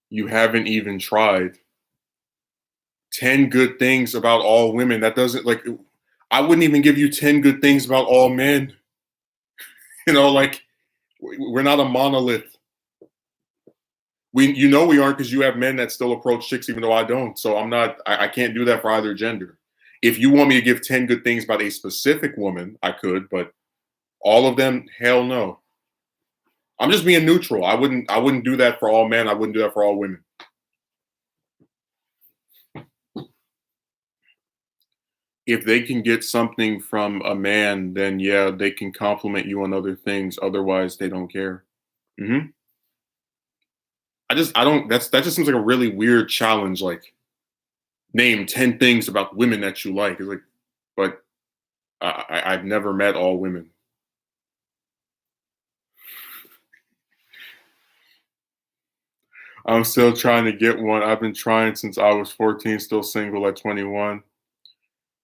You haven't even tried. 10 good things about all women. That doesn't like I wouldn't even give you 10 good things about all men. Like we're not a monolith. We aren't because you have men that still approach chicks even though I don't. So I can't do that for either gender. If you want me to give 10 good things about a specific woman, I could, but all of them, hell no. I'm just being neutral. I wouldn't do that for all men. I wouldn't do that for all women. if they can get something from a man, then yeah, they can compliment you on other things. Otherwise, they don't care. Hmm. I don't. That just seems like a really weird challenge. Like, name 10 things about women that you like. It's like, but I've never met all women. I'm still trying to get one. I've been trying since I was 14, still single at 21.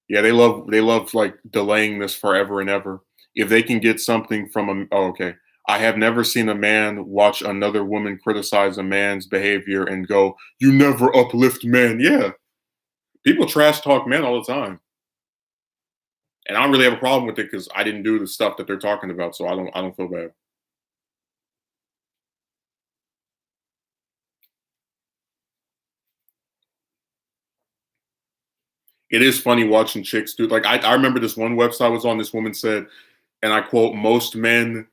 Yeah, they love like delaying this forever and ever. If they can get something from a oh, okay. I have never seen a man watch another woman criticize a man's behavior and go, "You never uplift men." Yeah, people trash talk men all the time, and I don't really have a problem with it because I didn't do the stuff that they're talking about, so I don't feel bad. It is funny watching chicks do like I remember this one website I was on. This woman said, and I quote, "Most men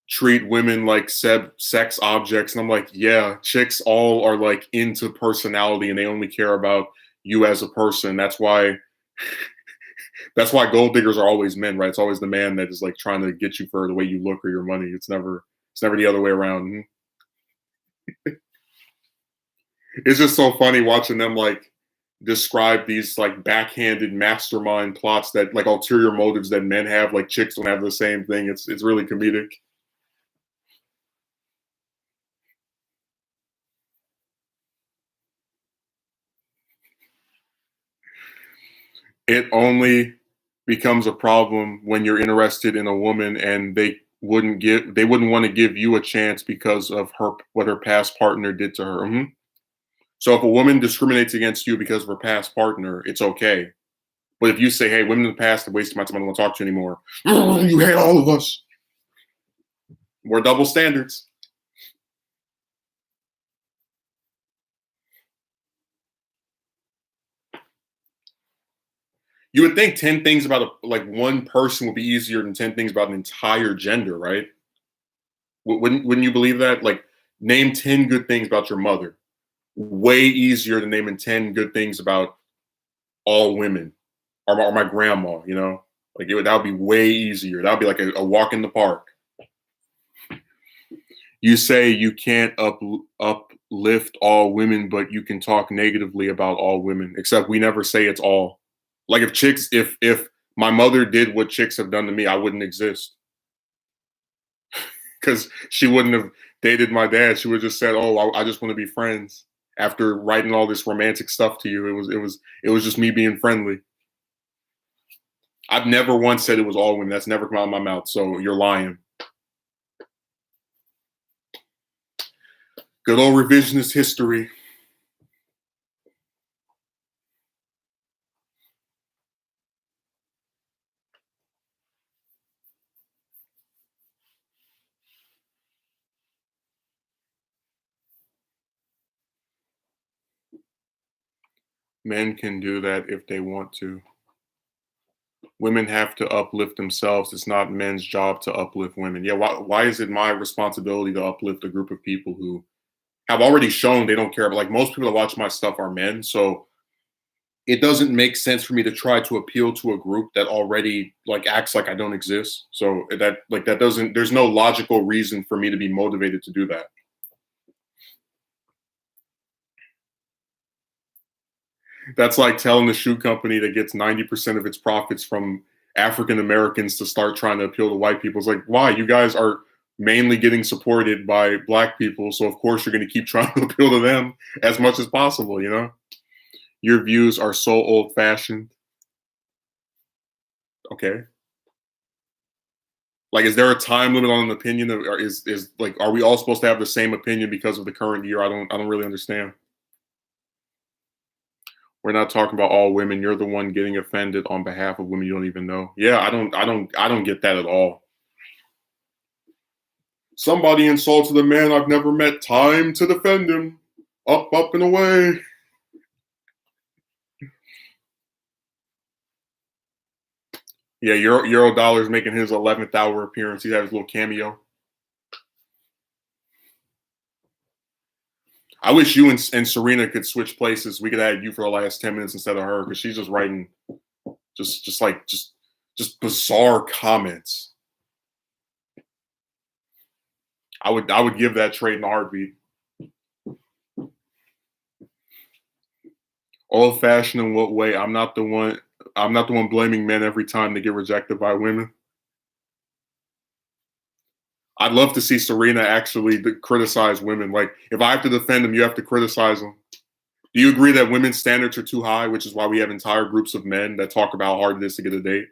treat women like sex objects," and I'm like, yeah, chicks all are like into personality and they only care about you as a person. That's why gold diggers are always men, right? It's always the man that is like trying to get you for the way you look or your money. It's never the other way around. It's just so funny watching them like describe these like backhanded mastermind plots that like ulterior motives that men have. Like chicks don't have the same thing. It's really comedic. It only becomes a problem when you're interested in a woman and they wouldn't want to give you a chance because of her what her past partner did to her. Mhm. So if a woman discriminates against you because of her past partner, it's okay. But if you say, "Hey, women in the past have wasted my time, I don't want to talk to you anymore," you hate all of us. We're double standards. You would think 10 things about like one person would be easier than 10 things about an entire gender, right? Wouldn't you believe that? Like, name 10 good things about your mother. Way easier than naming 10 good things about all women or my grandma. Like that would be way easier. That would be like a walk in the park. You say you can't uplift all women, but you can talk negatively about all women. Except we never say it's all. Like if my mother did what chicks have done to me, I wouldn't exist because she wouldn't have dated my dad. She would have just said, "Oh, I just want to be friends." After writing all this romantic stuff to you, it was just me being friendly. I've never once said it was all women. That's never come out of my mouth. So you're lying. Good old revisionist history. Men can do that if they want to. Women have to uplift themselves. It's not men's job to uplift women. Yeah, why is it my responsibility to uplift a group of people who have already shown they don't care? But like most people that watch my stuff are men, so it doesn't make sense for me to try to appeal to a group that already like acts like I don't exist. So that doesn't there's no logical reason for me to be motivated to do that. That's like telling the shoe company that gets 90% of its profits from African Americans to start trying to appeal to white people. It's like, why? You guys are mainly getting supported by black people. So, of course, you're going to keep trying to appeal to them as much as possible? Your views are so old fashioned. Okay. Like, is there a time limit on an opinion? Or is like, are we all supposed to have the same opinion because of the current year? I don't really understand. We're not talking about all women. You're the one getting offended on behalf of women you don't even know. Yeah, I don't get that at all. Somebody insulted a man I've never met. Time to defend him. Up, up, and away. Yeah, Euro Dollar's making his 11th hour appearance. He had his little cameo. I wish you and Serena could switch places. We could have had you for the last 10 minutes instead of her because she's just writing Just bizarre comments. I would give that trade in a heartbeat. Old fashioned in what way? I'm not the one blaming men every time they get rejected by women. I'd love to see Serena actually criticize women. Like, if I have to defend them, you have to criticize them. Do you agree that women's standards are too high, which is why we have entire groups of men that talk about how hard it is to get a date?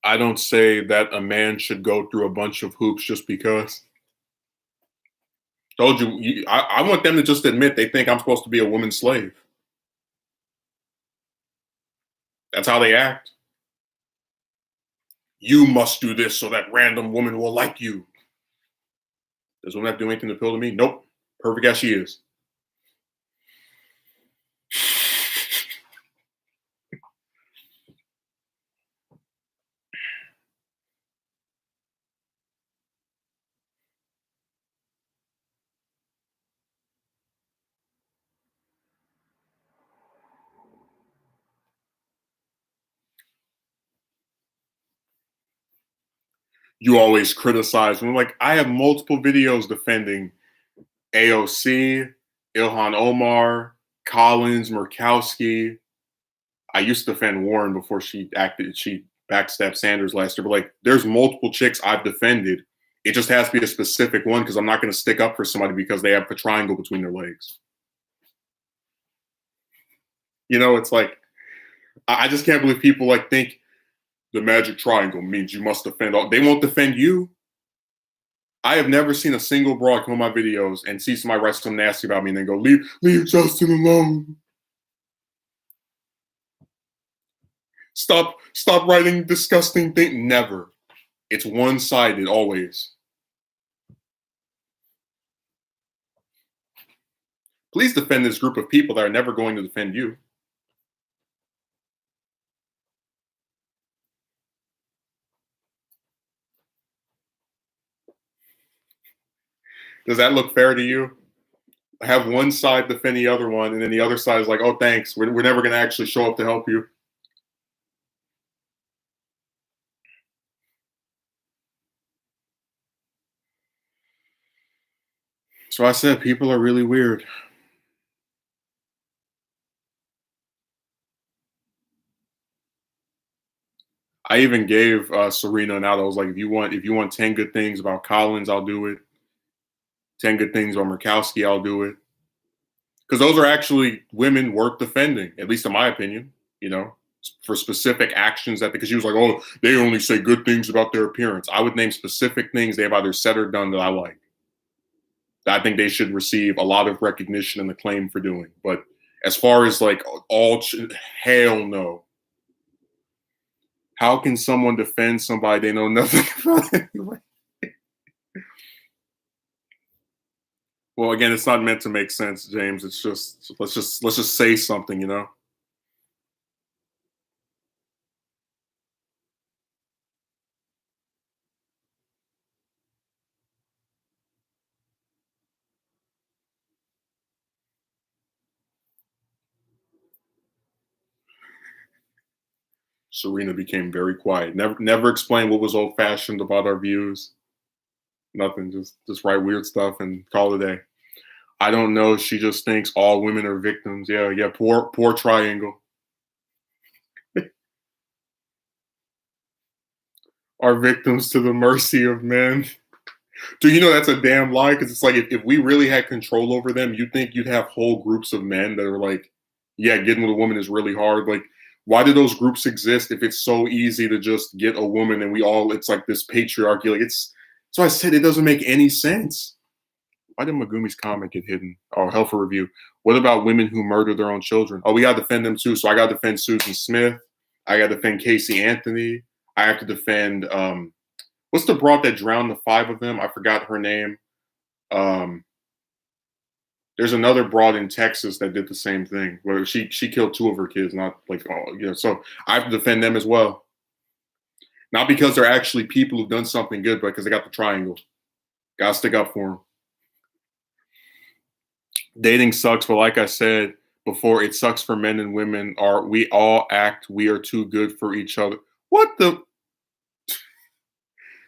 I don't say that a man should go through a bunch of hoops just because. Told you, I want them to just admit they think I'm supposed to be a woman's slave. That's how they act. You must do this so that random woman will like you. Does women have to do anything to appeal to me? Nope. Perfect as she is. You always criticize me. Like, I have multiple videos defending AOC, Ilhan Omar, Collins, Murkowski. I used to defend Warren before she backstabbed Sanders last year. But like, there's multiple chicks I've defended. It just has to be a specific one because I'm not going to stick up for somebody because they have a triangle between their legs. It's like, I just can't believe people like think the magic triangle means you must defend all. They won't defend you. I have never seen a single broad come on my videos and see somebody write something nasty about me and then go, leave Justin alone. Stop writing disgusting things. Never. It's one-sided always. Please defend this group of people that are never going to defend you. Does that look fair to you? Have one side defend the other one, and then the other side is like, oh, thanks. We're never going to actually show up to help you. So I said, people are really weird. I even gave Serena an out. I was like, if you want 10 good things about Collins, I'll do it. 10 good things about Murkowski, I'll do it. Because those are actually women worth defending, at least in my opinion, for specific actions because she was like, oh, they only say good things about their appearance. I would name specific things they have either said or done that I like. That I think they should receive a lot of recognition and acclaim for doing. But as far as like hell no. How can someone defend somebody they know nothing about anyway? Well, again, it's not meant to make sense, James. It's just let's just say something. Serena became very quiet. Never explained what was old fashioned about our views. Nothing. Just write weird stuff and call it a day. I don't know. She just thinks all women are victims. Yeah. Poor triangle. Are victims to the mercy of men. Do you know that's a damn lie? Because it's like if we really had control over them, you'd think you'd have whole groups of men that are like, yeah, getting with a woman is really hard. Like, why do those groups exist if it's so easy to just get a woman and it's like this patriarchy? Like so I said it doesn't make any sense. Why did Megumi's comment get hidden? Oh, hell for review. What about women who murder their own children? Oh, we gotta defend them too. So I gotta defend Susan Smith. I gotta defend Casey Anthony. I have to defend what's the broad that drowned the five of them? I forgot her name. There's another broad in Texas that did the same thing, where she killed two of her kids, not like all, you know. So I have to defend them as well, not because they're actually people who've done something good, but because they got the triangle. Got to stick up for them. Dating sucks, but like I said before, it sucks for men and women. Are we all act we are too good for each other? What the?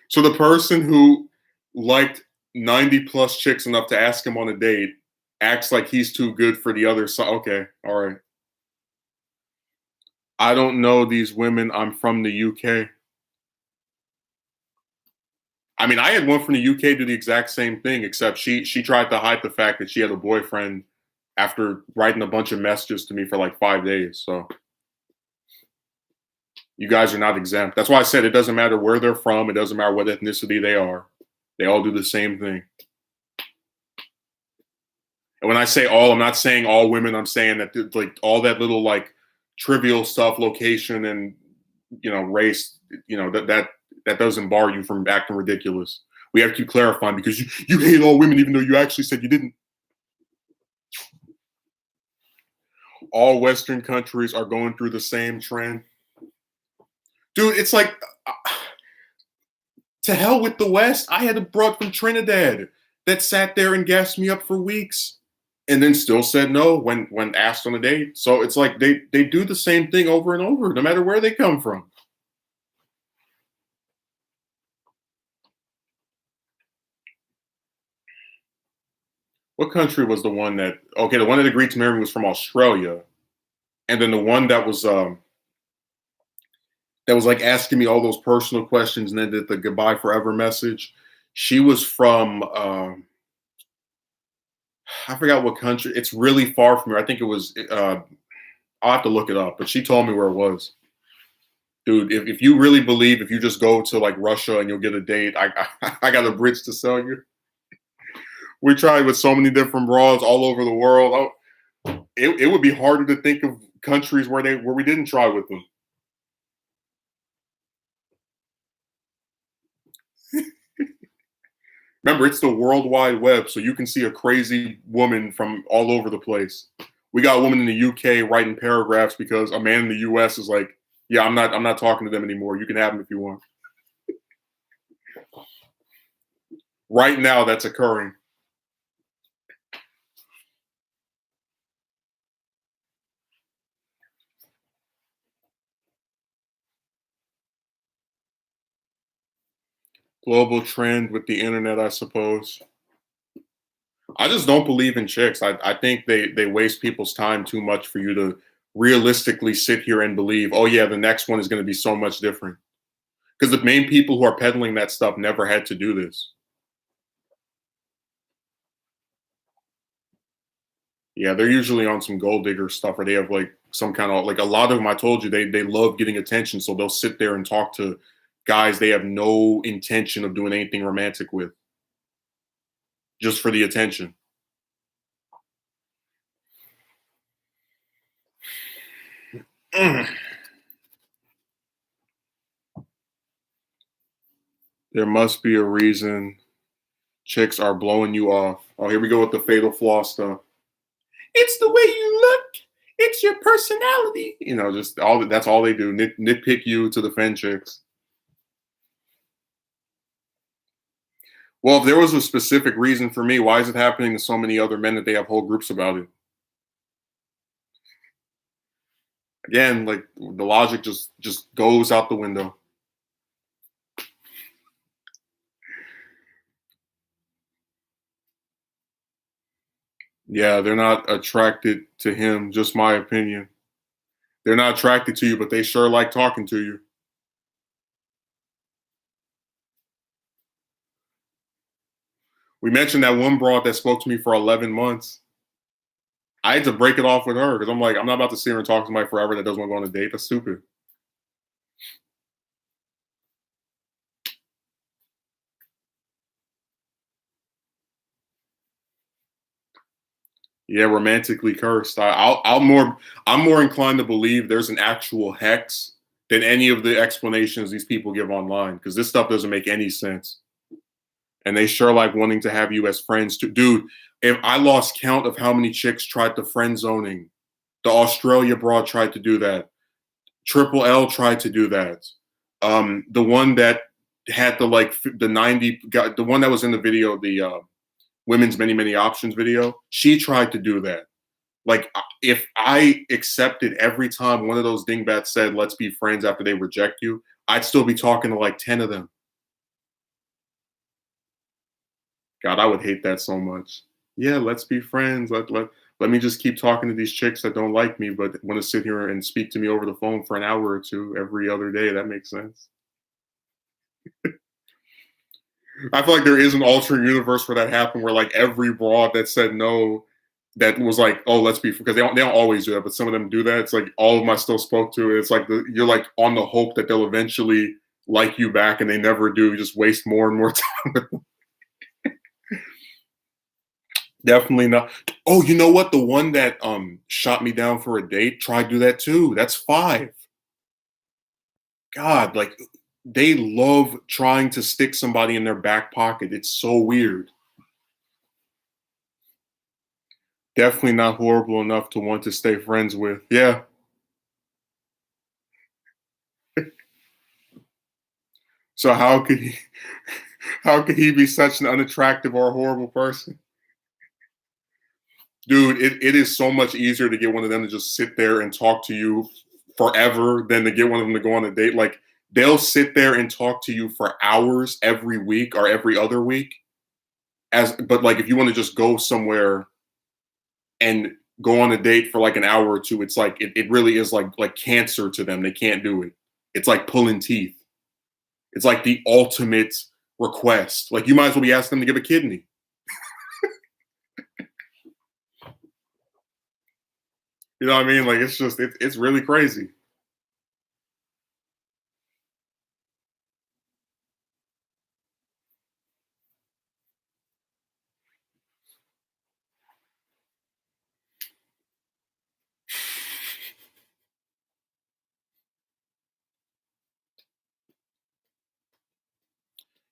So the person who liked 90 plus chicks enough to ask him on a date acts like he's too good for the other side. Okay, all right. I don't know these women. I'm from the UK. I mean, I had one from the UK do the exact same thing, except she tried to hide the fact that she had a boyfriend after writing a bunch of messages to me for like 5 days. So you guys are not exempt. That's why I said it doesn't matter where they're from. It doesn't matter what ethnicity they are. They all do the same thing. And when I say all, I'm not saying all women. I'm saying that like all that little like trivial stuff, location and race, that doesn't bar you from acting ridiculous. We have to keep clarifying because you hate all women even though you actually said you didn't. All Western countries are going through the same trend. Dude, it's like to hell with the West. I had a broad from Trinidad that sat there and gassed me up for weeks and then still said no when asked on a date. So it's like they do the same thing over and over, no matter where they come from. What country was the one that okay, the one that agreed to marry me was from Australia. And then the one that was like asking me all those personal questions and then did the goodbye forever message. She was from I forgot what country. It's really far from here. I think it was I'll have to look it up, but she told me where it was. Dude, if you really believe if you just go to like Russia and you'll get a date, I got a bridge to sell you. We tried with so many different broads all over the world. It would be harder to think of countries where we didn't try with them. Remember, it's the World Wide Web, so you can see a crazy woman from all over the place. We got a woman in the UK writing paragraphs because a man in the US is like, "Yeah, I'm not talking to them anymore. You can have them if you want." Right now, that's occurring. Global trend with the internet, I suppose. I just don't believe in chicks. I think they waste people's time too much for you to realistically sit here and believe, oh yeah, the next one is going to be so much different. Because the main people who are peddling that stuff never had to do this. Yeah, they're usually on some gold digger stuff, or they have like some kind of like a lot of them. I told you they love getting attention, so they'll sit there and talk to guys they have no intention of doing anything romantic with, just for the attention. There must be a reason chicks are blowing you off. Oh, here we go with the fatal flaw stuff. It's the way you look. It's your personality. Just all that's all they do. Nitpick you to defend chicks. Well, if there was a specific reason for me, why is it happening to so many other men that they have whole groups about it? Again, like the logic just goes out the window. Yeah, they're not attracted to him, just my opinion. They're not attracted to you, but they sure like talking to you. We mentioned that one broad that spoke to me for 11 months. I had to break it off with her because I'm like, I'm not about to sit here and talk to somebody forever that doesn't want to go on a date. That's stupid. Yeah, romantically cursed. I'm more inclined to believe there's an actual hex than any of the explanations these people give online because this stuff doesn't make any sense. and they sure like wanting to have you as friends too. Dude, if I lost count of how many chicks tried the friend zoning. The Australia broad tried to do that. Triple L tried to do that. The one that had the 90 got the one that was in the video, the women's many options video, she tried to do that. Like, if I accepted every time one of those dingbats said, let's be friends after they reject you, I'd still be talking to like 10 of them. God, I would hate that so much. Yeah, let's be friends. Let me just keep talking to these chicks that don't like me, but want to sit here and speak to me over the phone for an hour or two every other day. That makes sense. I feel like there is an alternate universe where that happened, where like every broad that said no, that was like, oh, let's be, because they don't always do that, but some of them do that. It's like all of them I still spoke to. It's like you're like on the hope that they'll eventually like you back, and they never do. You just waste more and more time. Definitely not. Oh, you know what? The one that shot me down for a date tried to do that too. That's 5. God, like they love trying to stick somebody in their back pocket. It's so weird. Definitely not horrible enough to want to stay friends with. Yeah. So how could he be such an unattractive or horrible person? Dude, it is so much easier to get one of them to just sit there and talk to you forever than to get one of them to go on a date. Like they'll sit there and talk to you for hours every week or every other week. But like if you want to just go somewhere and go on a date for like an hour or two, it's like it really is like cancer to them. They can't do it. It's like pulling teeth. It's like the ultimate request. Like you might as well be asking them to give a kidney. You know what I mean? Like it's just it's really crazy.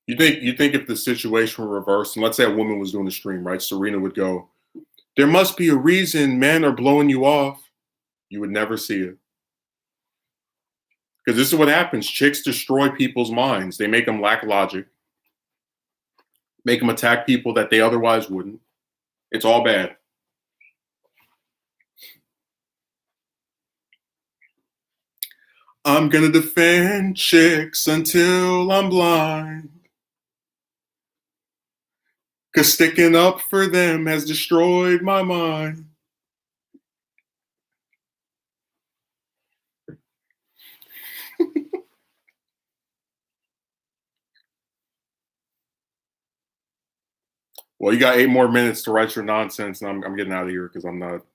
You think if the situation were reversed, and let's say a woman was doing the stream, right? Serena would go, "There must be a reason men are blowing you off." You would never see it. Because this is what happens. Chicks destroy people's minds. They make them lack logic, make them attack people that they otherwise wouldn't. It's all bad. I'm gonna defend chicks until I'm blind. Cause sticking up for them has destroyed my mind. Well, you got 8 more minutes to write your nonsense, and I'm getting out of here because I'm not.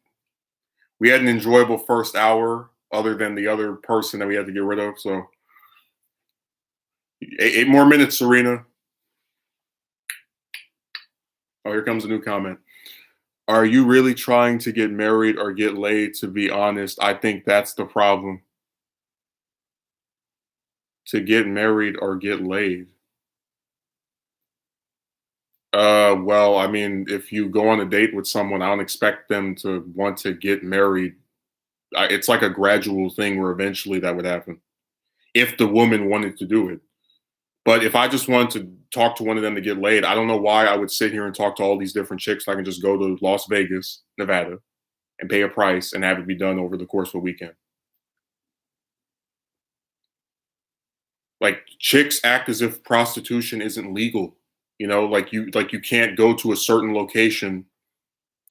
We had an enjoyable first hour, other than the other person that we had to get rid of. So, 8 more minutes, Serena. Oh, here comes a new comment. Are you really trying to get married or get laid? To be honest, I think that's the problem. To get married or get laid. Well, I mean, if you go on a date with someone, I don't expect them to want to get married. It's like a gradual thing where eventually that would happen if the woman wanted to do it. But if I just wanted to talk to one of them to get laid, I don't know why I would sit here and talk to all these different chicks. I can just go to Las Vegas, Nevada, and pay a price and have it be done over the course of a weekend. Like chicks act as if prostitution isn't legal. Like you can't go to a certain location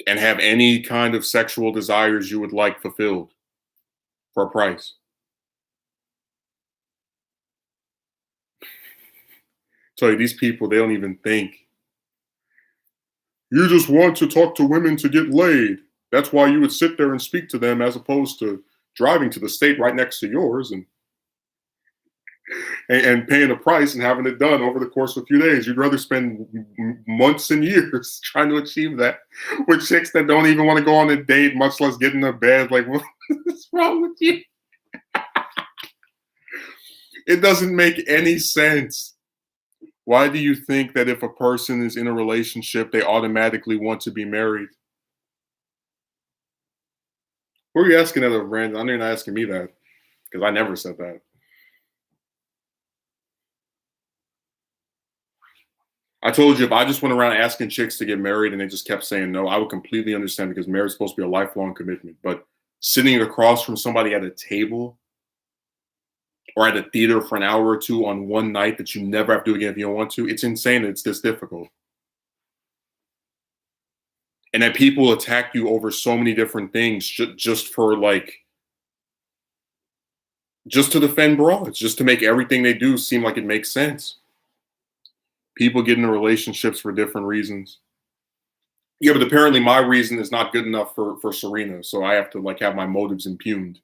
and have any kind of sexual desires you would like fulfilled for a price. So these people, they don't even think. You just want to talk to women to get laid. That's why you would sit there and speak to them as opposed to driving to the state right next to yours and paying a price and having it done over the course of a few days. You'd rather spend months and years trying to achieve that with chicks that don't even want to go on a date, much less get in a bed. Like, what's wrong with you? It doesn't make any sense. Why do you think that if a person is in a relationship, they automatically want to be married? Who are you asking that of, Brandon? I know you're not asking me that because I never said that. I told you if I just went around asking chicks to get married and they just kept saying no, I would completely understand because marriage is supposed to be a lifelong commitment. But sitting across from somebody at a table or at a theater for an hour or two on one night that you never have to do again if you don't want to, it's insane that it's this difficult. And that people attack you over so many different things just for like, just to defend broads, just to make everything they do seem like it makes sense. People get into relationships for different reasons. Yeah, but apparently my reason is not good enough for Serena, so I have to like have my motives impugned.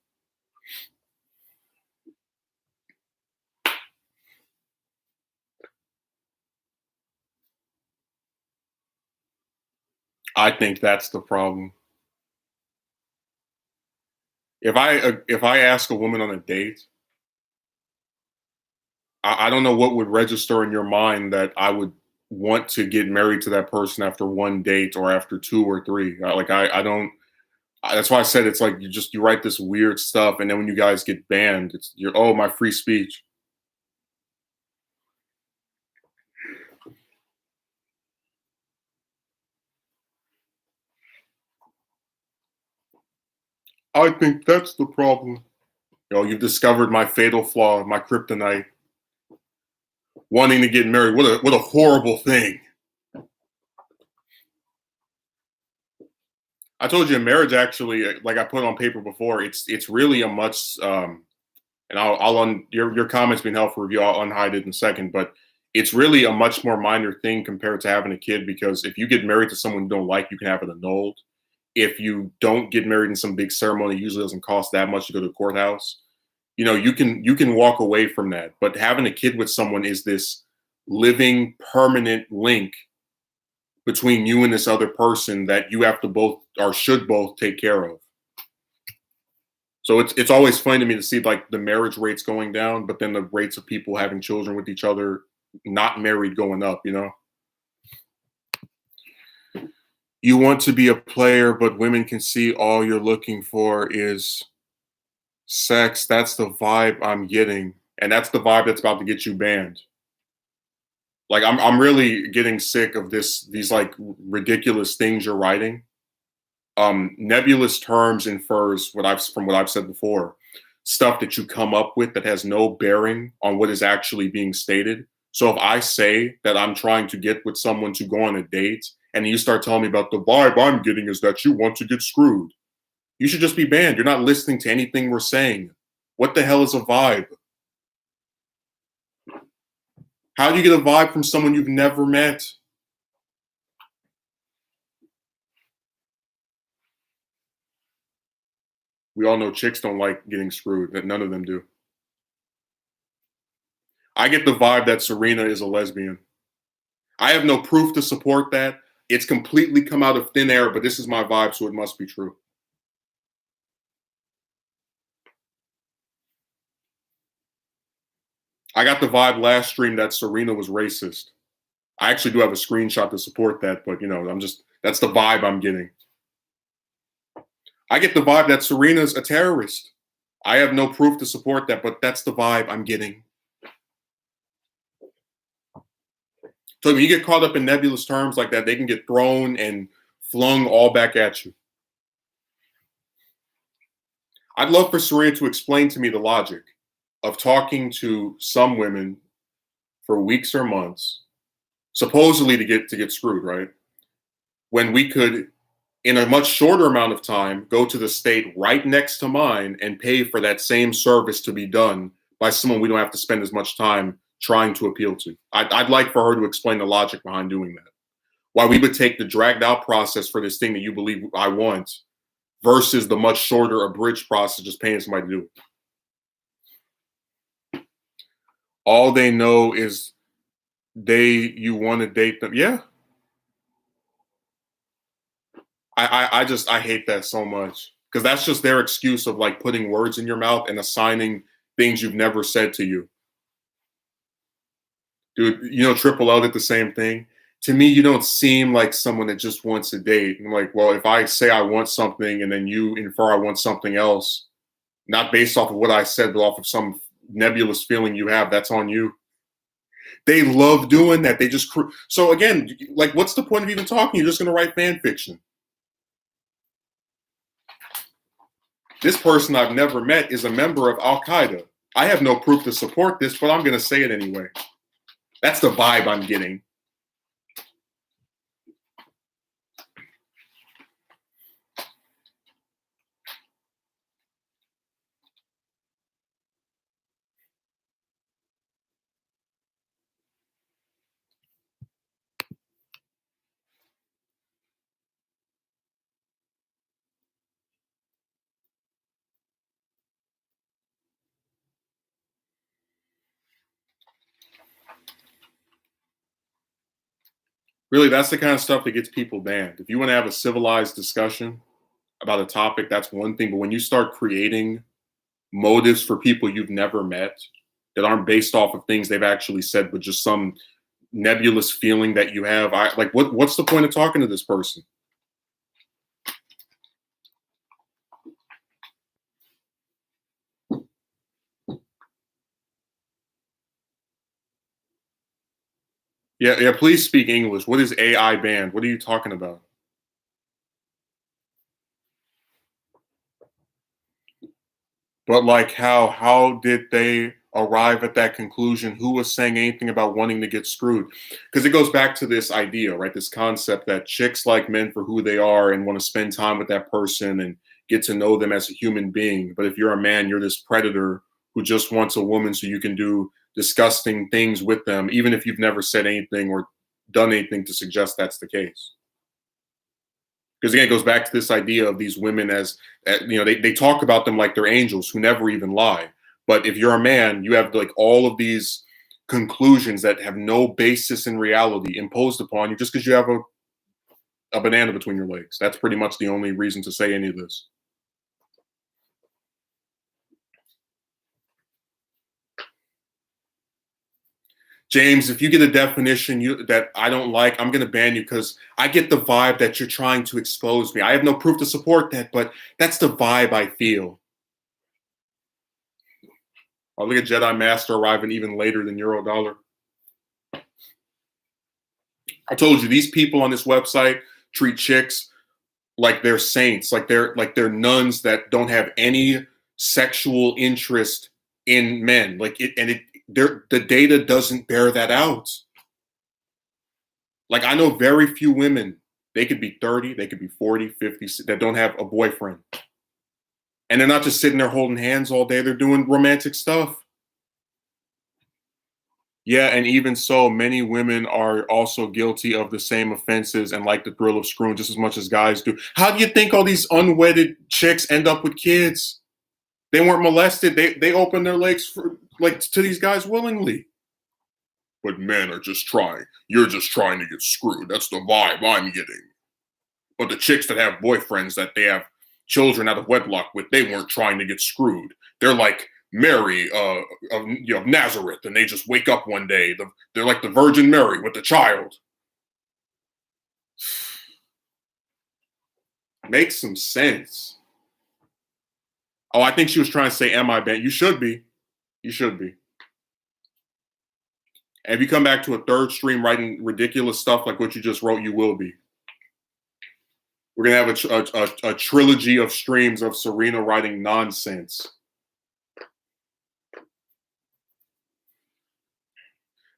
I think that's the problem. If I ask a woman on a date, I don't know what would register in your mind that I would want to get married to that person after one date or after two or three. I don't. That's why I said it's like you write this weird stuff, and then when you guys get banned, it's you're oh my free speech. I think that's the problem. You've discovered my fatal flaw, my kryptonite. Wanting to get married. What a horrible thing. I told you, marriage actually, like I put on paper before, it's really a much and I'll your comments being helpful review. I'll unhide it in a second, but it's really a much more minor thing compared to having a kid because if you get married to someone you don't like, you can have it annulled. If you don't get married in some big ceremony, it usually doesn't cost that much to go to the courthouse. You can walk away from that. But having a kid with someone is this living permanent link between you and this other person that you have to both or should both take care of. So it's always funny to me to see like the marriage rates going down, but then the rates of people having children with each other not married going up, you know? You want to be a player, but women can see all you're looking for is sex. That's the vibe I'm getting. And that's the vibe that's about to get you banned. Like I'm really getting sick of these like ridiculous things you're writing. Nebulous terms infers what I've said before, stuff that you come up with that has no bearing on what is actually being stated. So if I say that I'm trying to get with someone to go on a date and you start telling me about the vibe I'm getting is that you want to get screwed, you should just be banned. You're not listening to anything we're saying. What the hell is a vibe? How do you get a vibe from someone you've never met? We all know chicks don't like getting screwed, that none of them do. I get the vibe that Serena is a lesbian. I have no proof to support that. It's completely come out of thin air, but this is my vibe, so it must be true. I got the vibe last stream that Serena was racist. I actually do have a screenshot to support that, but that's the vibe I'm getting. I get the vibe that Serena's a terrorist. I have no proof to support that, but that's the vibe I'm getting. So when you get caught up in nebulous terms like that, they can get thrown and flung all back at you. I'd love for Serena to explain to me the logic of talking to some women for weeks or months, supposedly to get screwed, right? When we could, in a much shorter amount of time, go to the state right next to mine and pay for that same service to be done by someone we don't have to spend as much time trying to appeal to. I'd like for her to explain the logic behind doing that. Why we would take the dragged out process for this thing that you believe I want versus the much shorter abridged process just paying somebody to do it. All they know is you want to date them. Yeah. I hate that so much because that's just their excuse of like putting words in your mouth and assigning things you've never said to you. Dude, Triple L did the same thing. To me, you don't seem like someone that just wants a date. I'm like, well, if I say I want something and then you infer I want something else, not based off of what I said, but off of some nebulous feeling you have, that's on you. They love doing that. They just so again, like, what's the point of even talking? You're just going to write fan fiction. This person I've never met is a member of Al Qaeda. I have no proof to support this, but I'm going to say it anyway. That's the vibe I'm getting. Really, that's the kind of stuff that gets people banned. If you want to have a civilized discussion about a topic, that's one thing. But when you start creating motives for people you've never met that aren't based off of things they've actually said, but just some nebulous feeling that you have, what's the point of talking to this person? Yeah, yeah. Please speak English. What is AI banned? What are you talking about? But like, how did they arrive at that conclusion? Who was saying anything about wanting to get screwed? Because it goes back to this idea, right? This concept that chicks like men for who they are and want to spend time with that person and get to know them as a human being. But if you're a man, you're this predator who just wants a woman so you can do disgusting things with them, even if you've never said anything or done anything to suggest that's the case. Because again, it goes back to this idea of these women as they talk about them like they're angels who never even lie. But if you're a man, you have like all of these conclusions that have no basis in reality imposed upon you just because you have a banana between your legs. That's pretty much the only reason to say any of this. James, if you get a definition that I don't like, I'm going to ban you because I get the vibe that you're trying to expose me. I have no proof to support that, but that's the vibe I feel. Oh, look at Jedi Master arriving even later than Eurodollar. I told you these people on this website treat chicks like they're saints, like they're nuns that don't have any sexual interest in men. The data doesn't bear that out. Like, I know very few women, they could be 30, they could be 40, 50, that don't have a boyfriend. And they're not just sitting there holding hands all day, they're doing romantic stuff. Yeah, and even so, many women are also guilty of the same offenses and like the thrill of screwing just as much as guys do. How do you think all these unwedded chicks end up with kids? They weren't molested. They opened their legs to these guys willingly. But men are just trying. You're just trying to get screwed. That's the vibe I'm getting. But the chicks that have boyfriends that they have children out of wedlock with, they weren't trying to get screwed. They're like Mary of Nazareth, and they just wake up one day. They're like the Virgin Mary with the child. Makes some sense. Oh, I think she was trying to say, "Am I banned?" You should be. You should be. And if you come back to a third stream writing ridiculous stuff like what you just wrote, you will be. We're gonna have a trilogy of streams of Serena writing nonsense.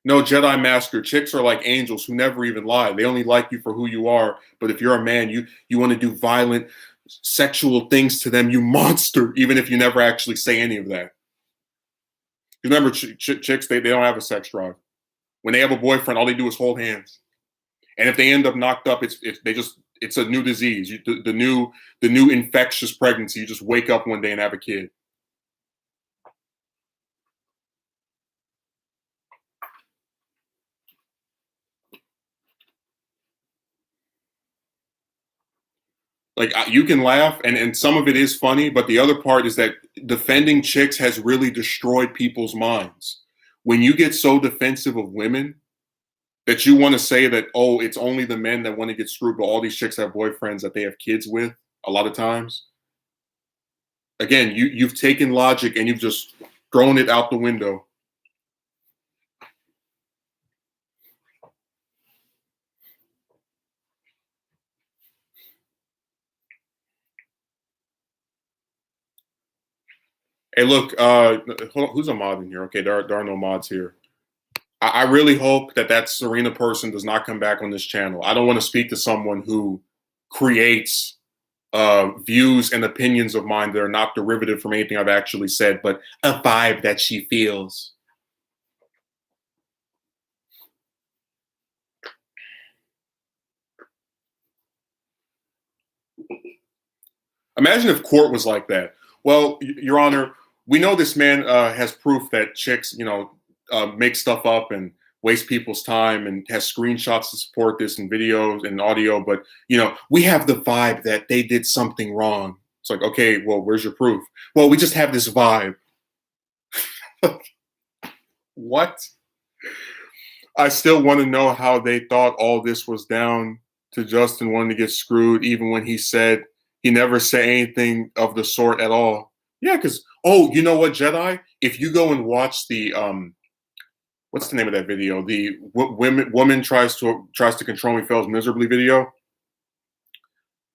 No, Jedi Master, chicks are like angels who never even lie. They only like you for who you are. But if you're a man, you want to do violent sexual things to them, you monster, even if you never actually say any of that. Remember, chicks, they don't have a sex drive. When they have a boyfriend, all they do is hold hands. And if they end up knocked up, it's a new disease. The new infectious pregnancy. You just wake up one day and have a kid. Like, you can laugh, and some of it is funny, but the other part is that defending chicks has really destroyed people's minds. when you get so defensive of women that you want to say that, oh, it's only the men that want to get screwed, but all these chicks have boyfriends that they have kids with a lot of times. Again, you've taken logic and you've just thrown it out the window. Hey, look, hold on, who's a mod in here? Okay, there are no mods here. I really hope that that Serena person does not come back on this channel. I don't want to speak to someone who creates views and opinions of mine that are not derivative from anything I've actually said, but a vibe that she feels. Imagine if court was like that. Well, Your Honor, we know this man has proof that chicks, make stuff up and waste people's time and has screenshots to support this and videos and audio. But, we have the vibe that they did something wrong. It's like, okay, well, where's your proof? Well, we just have this vibe. What? I still want to know how they thought all this was down to Justin wanting to get screwed, even when he said he never said anything of the sort at all. Yeah, because you know what, Jedi? If you go and watch the what's the name of that video? The woman tries to control me, fails miserably video.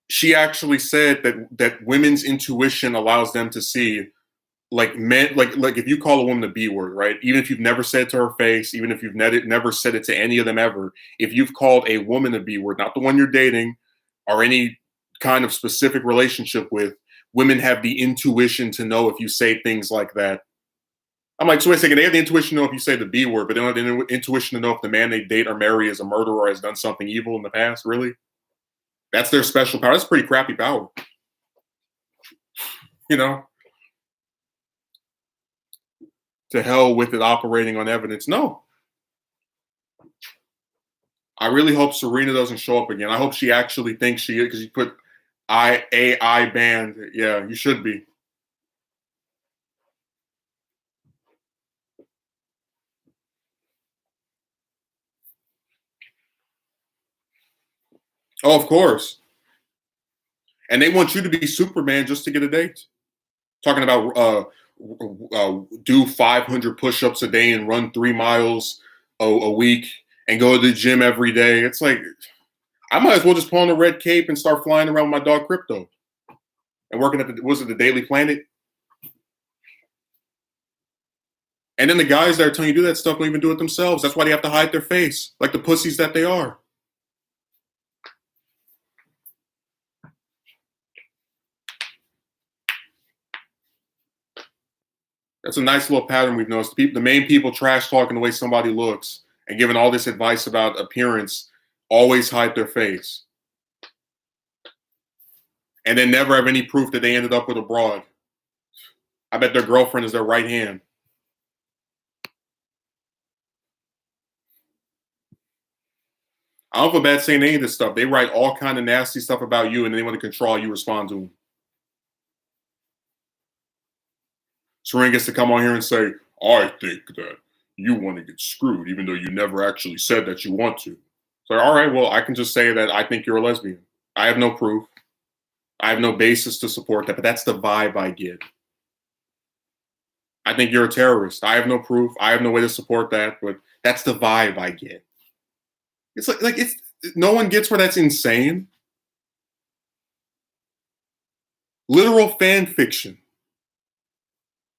She actually said that women's intuition allows them to see, like, men, like if you call a woman a B word, right? Even if you've never said it to her face, even if you've never said it to any of them ever, if you've called a woman a B word, not the one you're dating or any kind of specific relationship with, women have the intuition to know if you say things like that. I'm like, so wait a second, they have the intuition to know if you say the B word, but they don't have the intuition to know if the man they date or marry is a murderer or has done something evil in the past. Really? That's their special power. That's pretty crappy power. To hell with it operating on evidence. No. I really hope Serena doesn't show up again. I hope she actually thinks she is, because you put AI banned. Yeah, you should be. Oh, of course. And they want you to be Superman just to get a date. Talking about do 500 push-ups a day and run 3 miles a week and go to the gym every day. It's like, I might as well just put on a red cape and start flying around with my dog Crypto and working at the Daily Planet. And then the guys that are telling you to do that stuff don't even do it themselves. That's why they have to hide their face, like the pussies that they are. That's a nice little pattern we've noticed. The main people trash talking the way somebody looks and giving all this advice about appearance always hide their face. And then never have any proof that they ended up with a broad. I bet their girlfriend is their right hand. I don't feel bad saying any of this stuff. They write all kind of nasty stuff about you and they want to control how you respond to them. Serena gets to come on here and say, I think that you want to get screwed, even though you never actually said that you want to. So, all right, well, I can just say that I think you're a lesbian. I have no proof. I have no basis to support that, but that's the vibe I get. I think you're a terrorist. I have no proof. I have no way to support that, but that's the vibe I get. It's like it's no one gets where that's insane. Literal fan fiction.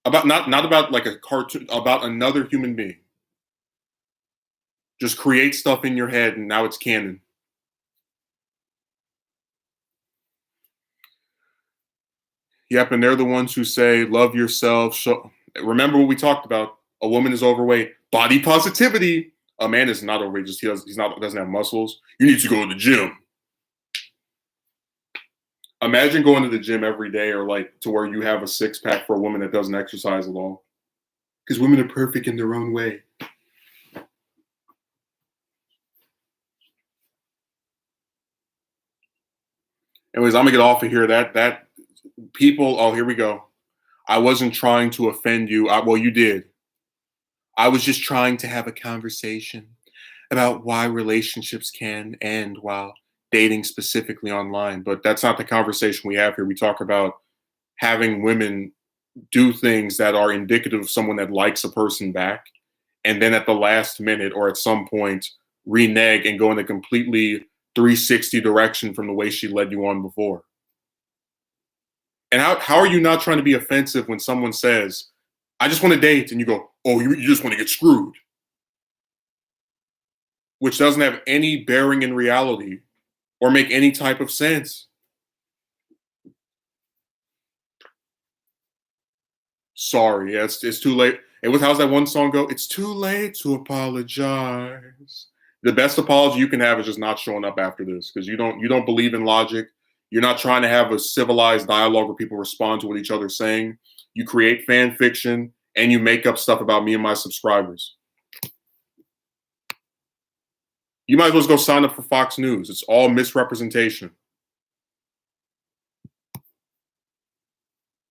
About not about like a cartoon, about another human being. Just create stuff in your head and now it's canon. Yep, and they're the ones who say, love yourself. Remember what we talked about. A woman is overweight. Body positivity. A man is not overweight, just he doesn't have muscles. You need to go to the gym. Imagine going to the gym every day, or like to where you have a six-pack for a woman that doesn't exercise at all. Because women are perfect in their own way. Anyways, I'm gonna get off of here. That people. Oh, here we go. I wasn't trying to offend you. Well, you did. I was just trying to have a conversation about why relationships can end while dating specifically online. But that's not the conversation we have here. We talk about having women do things that are indicative of someone that likes a person back, and then at the last minute or at some point renege and go in a completely 360 direction from the way she led you on before. And how are you not trying to be offensive when someone says, I just want to date, and you go, oh, you just want to get screwed, which doesn't have any bearing in reality or make any type of sense. Sorry, yeah, it's too late. It was how's that one song go? It's too late to apologize. The best apology you can have is just not showing up after this because you don't believe in logic. You're not trying to have a civilized dialogue where people respond to what each other's saying. You create fan fiction and you make up stuff about me and my subscribers. You might as well just go sign up for Fox News. It's all misrepresentation.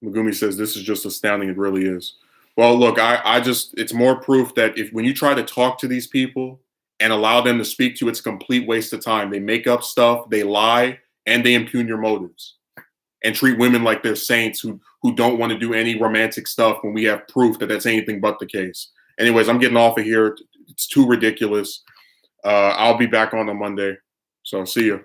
Megumi says this is just astounding. It really is. Well, look, I just it's more proof that if when you try to talk to these people and allow them to speak to you, it's a complete waste of time. They make up stuff, they lie, and they impugn your motives and treat women like they're saints who don't want to do any romantic stuff when we have proof that that's anything but the case. Anyways, I'm getting off of here. It's too ridiculous. I'll be back on Monday. So see you.